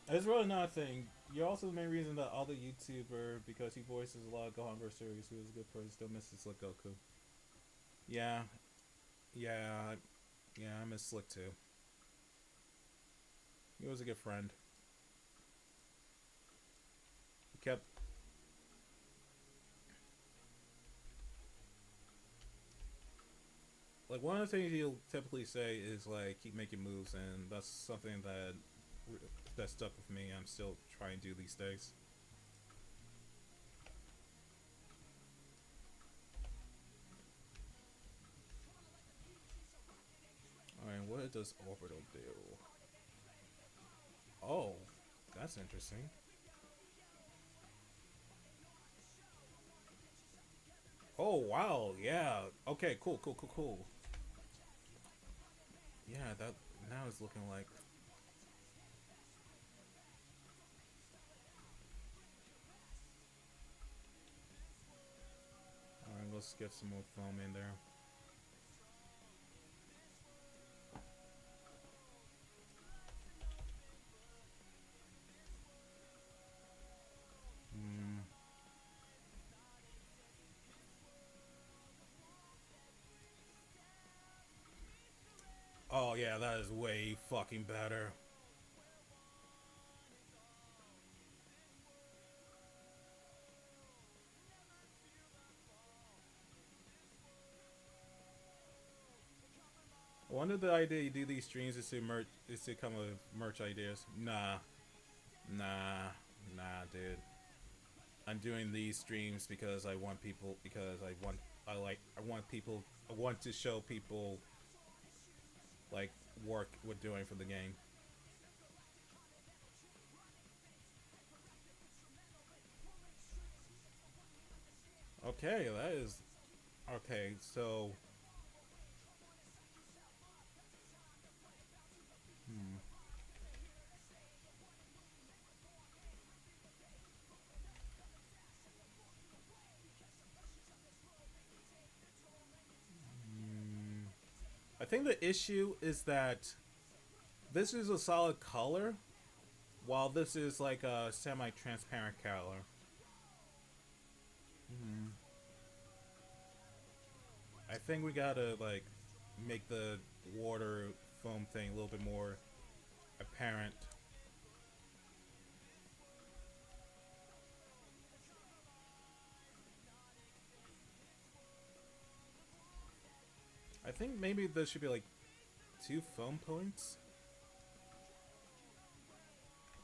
[SPEAKER 1] It's really not a thing. You're also the main reason that other YouTuber, because he voices a lot of Gohan series, who is a good person, still misses Slick Goku. Yeah. Yeah. Yeah, I miss Slick too. He was a good friend. He kept... Like, one of the things he'll typically say is, like, keep making moves, and that's something that stuck with me. I'm still trying to do these days. Alright, what does Orbital do? Oh, that's interesting. Oh, wow, yeah. Okay, cool. Yeah, that now it's looking like... Alright, let's get some more foam in there. Oh yeah, that is way fucking better. I wonder the idea you do these streams is to come with merch ideas. Nah. Nah, dude. I'm doing these streams because I want people because I want people I want to show people like work we're doing for the game. Okay, that is okay. So, hmm. Hmm. I think the issue is that this is a solid color, while this is like a semi-transparent color. Hmm. I think we gotta like make the water foam thing a little bit more apparent. I think maybe there should be like two foam points.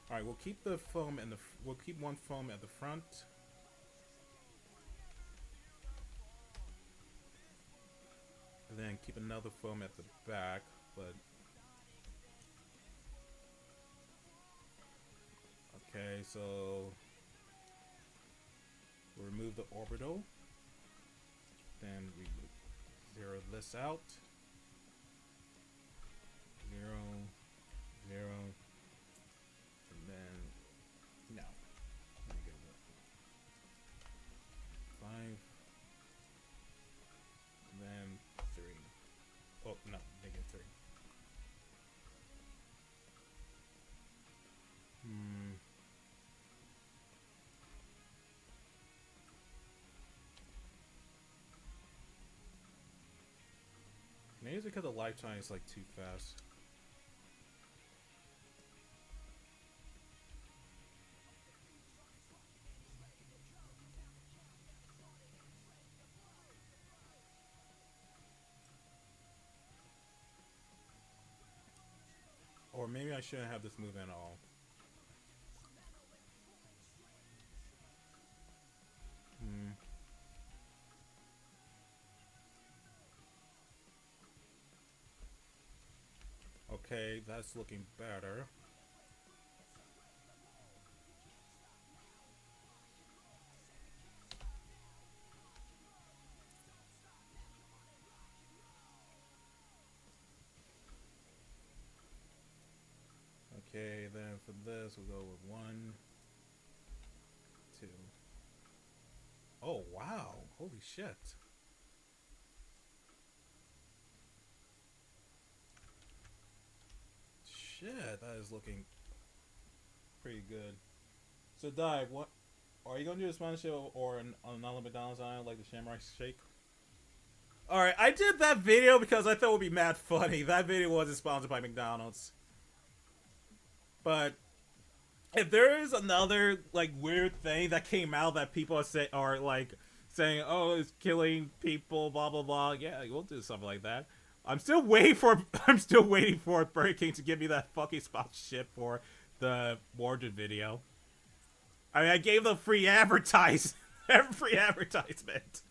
[SPEAKER 1] All right, we'll keep the foam and we'll keep one foam at the front. And then keep another foam at the back, but okay, so we'll remove the orbital. Then we zero this out. 0, 0, and then no. Negative 5, and then 3. Oh no, negative 3. Hmm. Maybe it's because the lifetime is like too fast. Or maybe I shouldn't have this move at all. Hmm. Okay, that's looking better. Okay, then for this we'll go with 1, 2. Oh wow! Holy shit! Shit, that is looking pretty good. So, Dive, what are you gonna do a sponsorship or an another McDonald's aisle like the Shamrock Shake? All right, I did that video because I thought it would be mad funny. That video wasn't sponsored by McDonald's, but if there is another like weird thing that came out that people are like saying, "Oh, it's killing people," blah blah blah. Yeah, we'll do something like that. I'm still waiting for I'm still waiting for Burger King to give me that fucking sponsorship for the Mordred video. I mean, I gave them free free advertisement.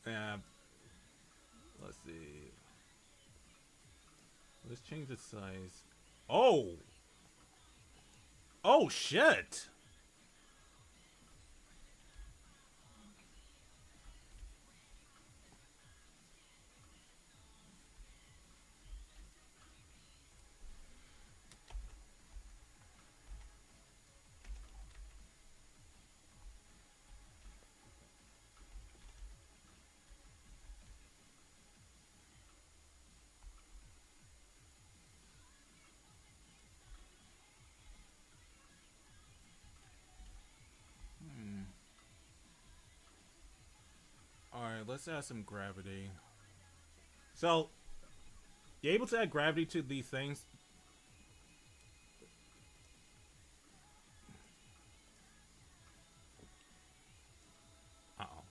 [SPEAKER 1] Yeah. Let's see. Let's change the size. Oh. Oh shit. Hmm. All right, let's add some gravity. So, you're able to add gravity to these things. Uh-oh.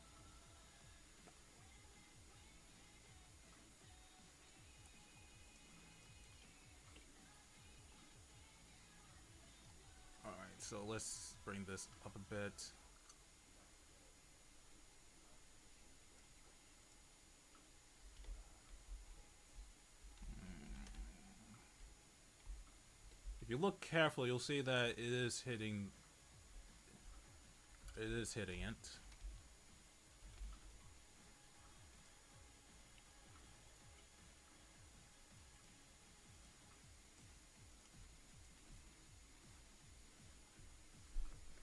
[SPEAKER 1] so let's bring this up a bit. If you look carefully, you'll see that it is hitting. It is hitting it.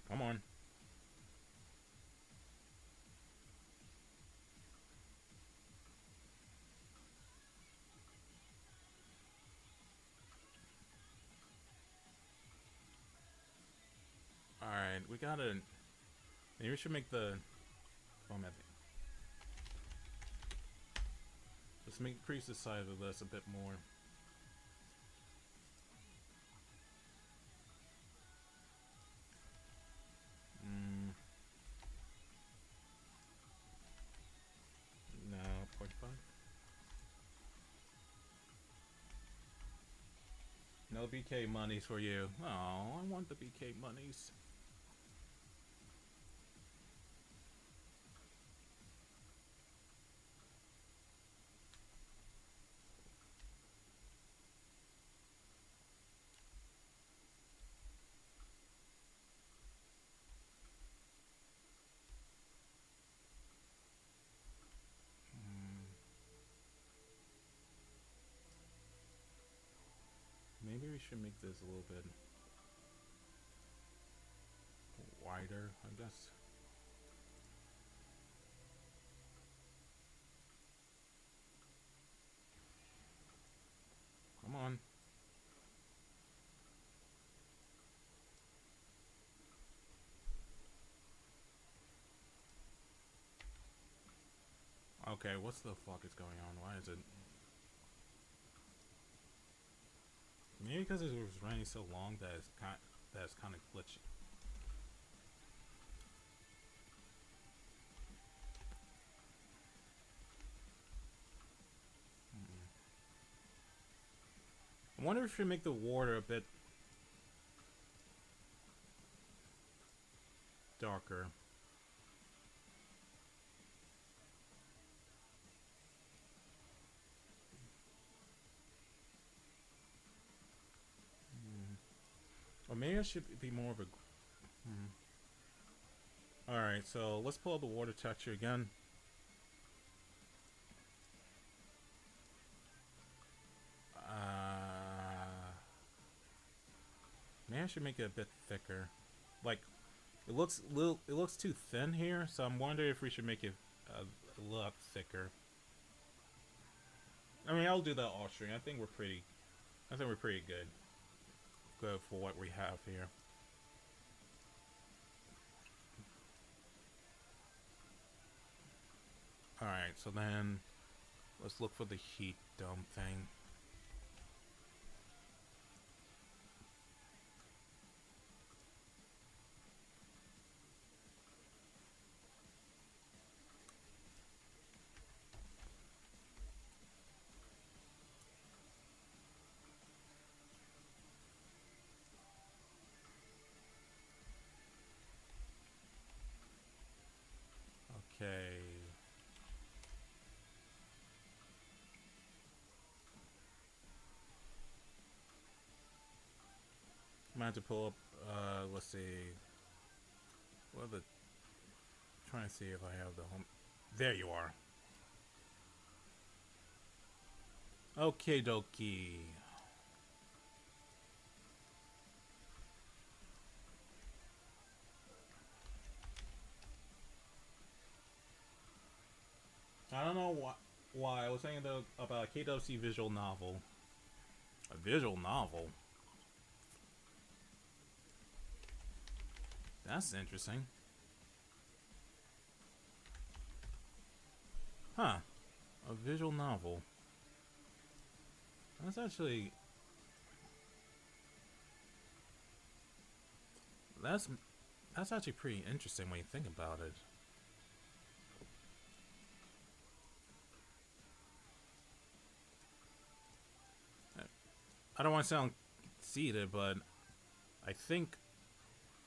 [SPEAKER 1] Come on. Alright, we gotta... Maybe we should make the... format. Let's increase the size of this a bit more. No, 0.5. No BK monies for you. Oh, I want the BK monies. Maybe we should make this a little bit wider, I guess. Come on. Okay, what's the fuck is going on? Why is it... Maybe because it was running so long that it's kind of glitchy. I wonder if we make the water a bit darker. Or maybe I should be more of a... Alright, so let's pull up the water texture again. Maybe I should make it a bit thicker. Like, it looks too thin here, so I'm wondering if we should make it a lot thicker. I mean, I'll do that off stream. I think we're pretty good. Good for what we have here. Alright, so then let's look for the heat dome thing. Okay. I'm gonna have to pull up, let's see. What are the... Trying to see if I have the home... There you are. Okay, dokie. I don't know why I was saying about a KWC visual novel. A visual novel? That's interesting. Huh. A visual novel. That's actually... That's actually pretty interesting when you think about it. I don't want to sound conceited, but I think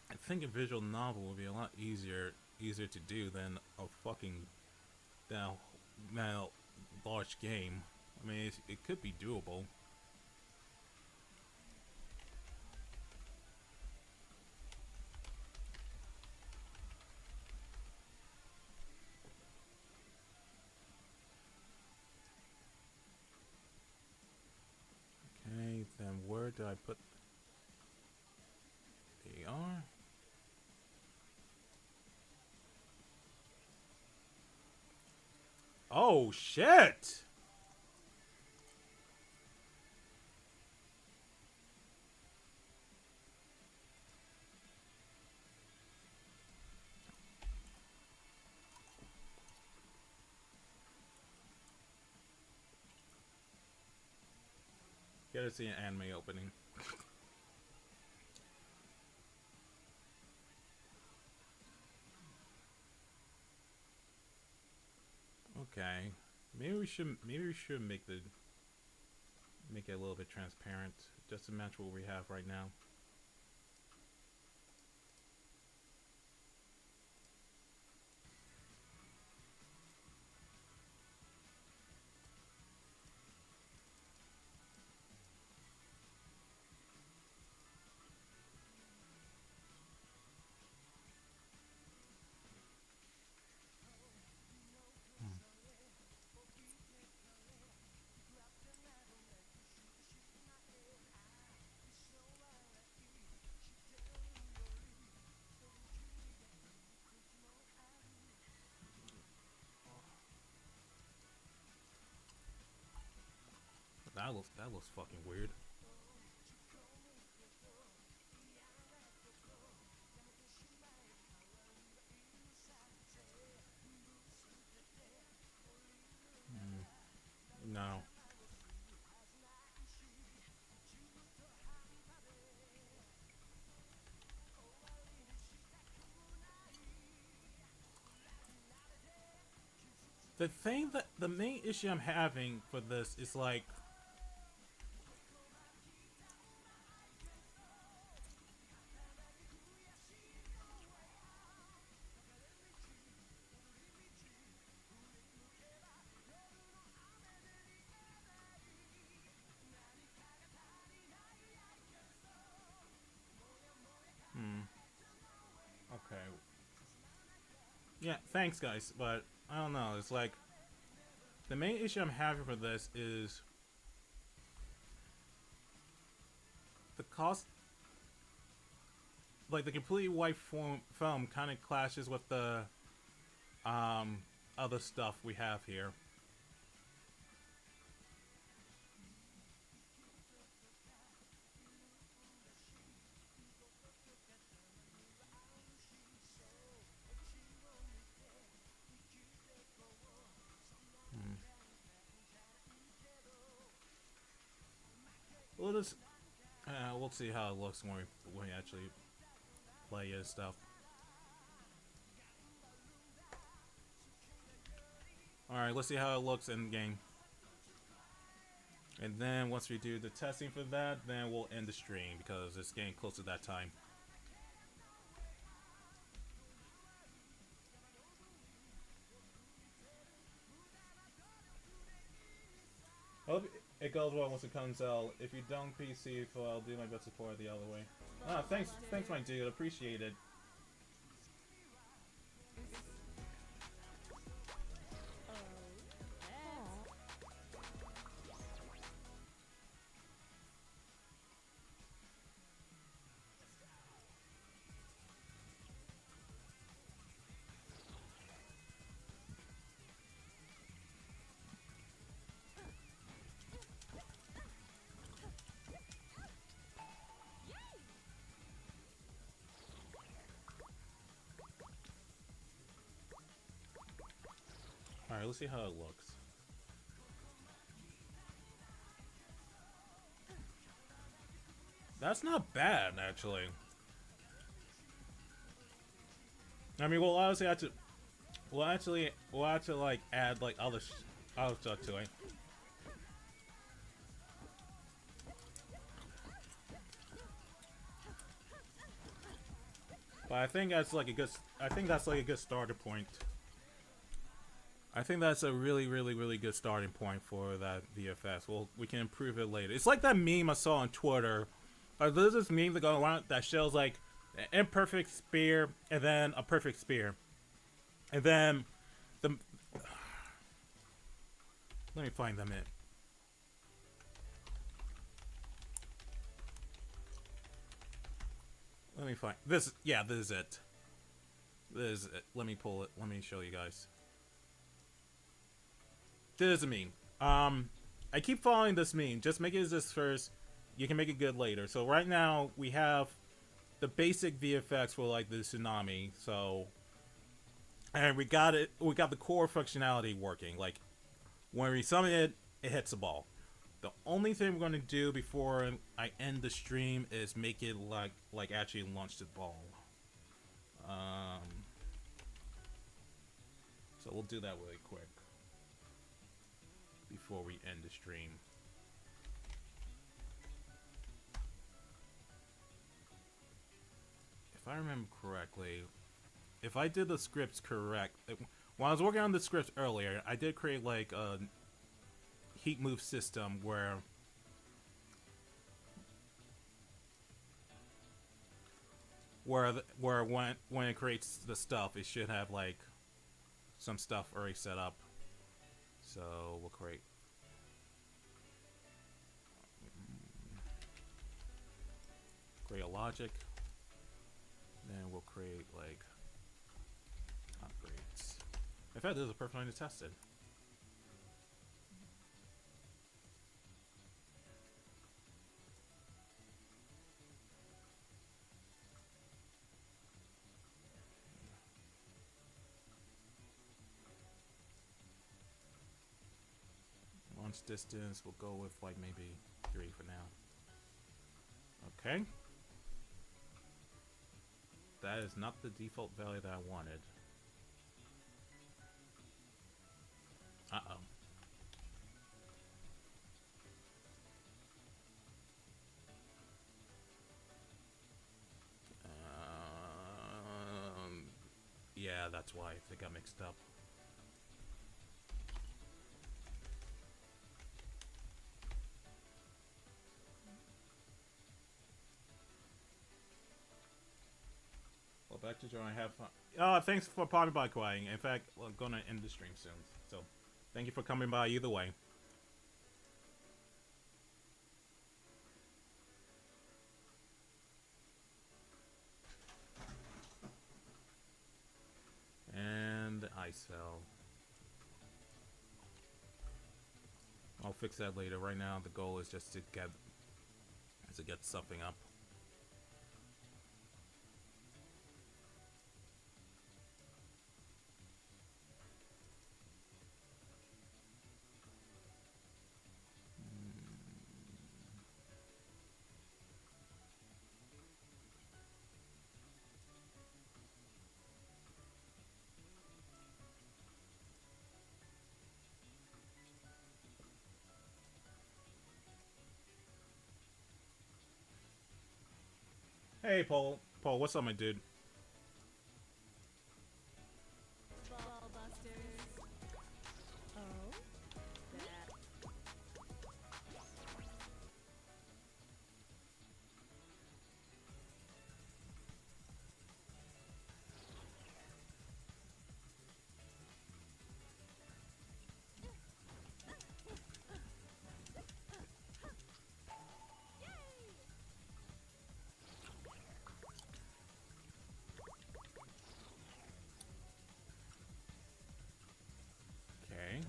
[SPEAKER 1] I think a visual novel would be a lot easier to do than a fucking now large game. I mean, it could be doable. Okay, then where do I put? They are. Oh shit! Gotta see an anime opening. Okay, maybe we should make it a little bit transparent, just to match what we have right now. That looks fucking weird. No. The main issue I'm having for this is like, okay, yeah, thanks guys, but I don't know. It's like the main issue I'm having for this is the cost. Like the completely white film kind of clashes with the other stuff we have here. We'll see how it looks when we actually play it and stuff. All right, let's see how it looks in game. And then once we do the testing for that, then we'll end the stream because it's getting close to that time. Hope it goes well once it comes out. If you don't PC, I'll do my best to support it the other way. Ah, thanks, my dude. Appreciate it. Alright, let's see how it looks. That's not bad, actually. I mean, we'll obviously have to... We'll actually like, add, like, other stuff to it. But I think that's like a good. I think that's like a good starter point. I think that's a really, really, really good starting point for that VFX. Well, we can improve it later. It's like that meme I saw on Twitter. There's this meme that going around that shows like an imperfect spear and then a perfect spear, and then the. Let me find them in. Let me find this. Yeah, this is it. This is it. Let me pull it. Let me show you guys. This is a meme. I keep following this meme. Just make it this first. You can make it good later. So right now we have the basic VFX for like the tsunami. So, and we got it. We got the core functionality working. Like when we summon it, it hits the ball. The only thing we're gonna do before I end the stream is make it like actually launch the ball. So we'll do that really quick before we end the stream. If I remember correctly, if I did the scripts correct, when I was working on the scripts earlier, I did create like a heat move system where when it creates the stuff, it should have like some stuff already set up. So we'll create a logic, then we'll create like upgrades. In fact, this is a perfect line to test it. Launch distance, we'll go with like maybe 3 for now. Okay. That is not the default value that I wanted. Uh-oh. Yeah, that's why they got mixed up. Well, back to drawing. Have fun. Thanks for popping by, Kwai. In fact, I'm gonna end the stream soon. So, thank you for coming by either way. And the ice fell. I'll fix that later. Right now, the goal is just to get something up. Hey, Paul. Paul, what's up, my dude?
[SPEAKER 2] Ball-Busters. Oh? That.
[SPEAKER 1] Okay.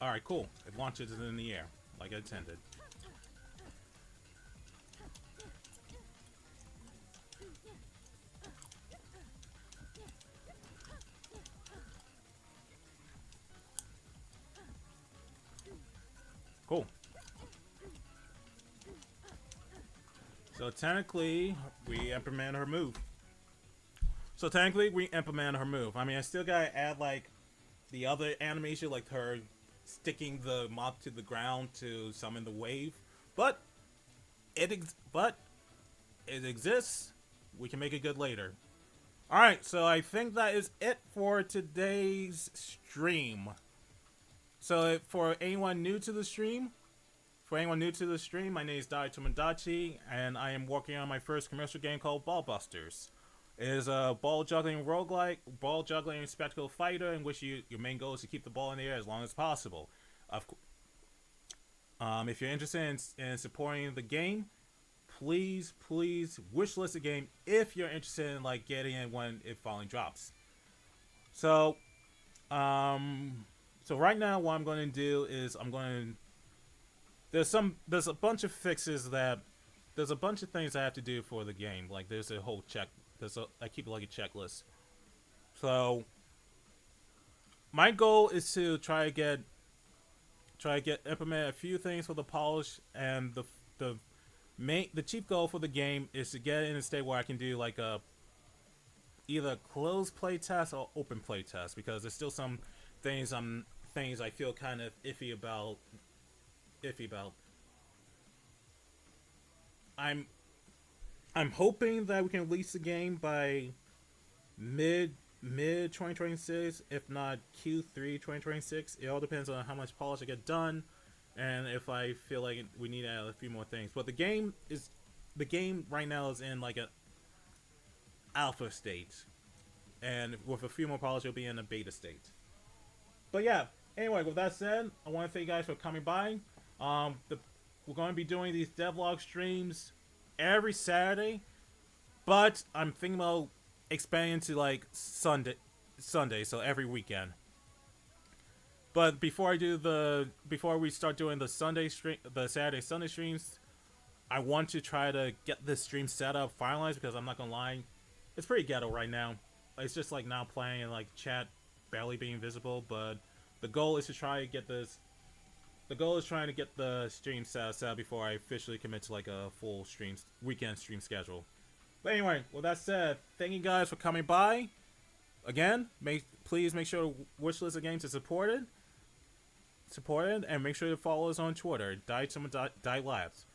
[SPEAKER 1] Alright, cool. It launches it in the air, like I intended. Cool. So technically, we implement her move. I mean, I still gotta add like the other animation, like her sticking the mob to the ground to summon the wave. But it exists. We can make it good later. Alright, so I think that is it for today's stream. So for anyone new to the stream, my name is Dai Tomodachi, and I am working on my first commercial game called Ball-Busters. It is a ball juggling roguelike, ball juggling spectacle fighter in which your main goal is to keep the ball in the air as long as possible. If you're interested in supporting the game, please wishlist the game if you're interested in like getting it when it finally drops. So right now what I'm going to do is there's a bunch of fixes there's a bunch of things I have to do for the game. Like there's a whole I keep it like a checklist. So my goal is to try to implement a few things for the polish, and the chief goal for the game is to get in a state where I can do like a either closed play test or open play test, because there's still some things I feel kind of iffy about. I'm hoping that we can release the game by mid 2026, if not Q3 2026. It all depends on how much polish I get done, and if I feel like we need to add a few more things. But the game right now is in like an alpha state, and with a few more polish, it'll be in a beta state. But yeah, anyway, with that said, I want to thank you guys for coming by. We're going to be doing these devlog streams every Saturday, but I'm thinking about expanding to like Sunday, so every weekend. But before we start doing the Saturday Sunday streams, I want to try to get this stream set up finalized, because I'm not gonna lie, it's pretty ghetto right now. It's just like now playing and like chat barely being visible. But the goal is to try to get this. The goal is trying to get the stream set up before I officially commit to like a full weekend stream schedule. But anyway, with that said, thank you guys for coming by. Again, please make sure to wishlist the game to support it, and make sure to follow us on Twitter, Die Labs.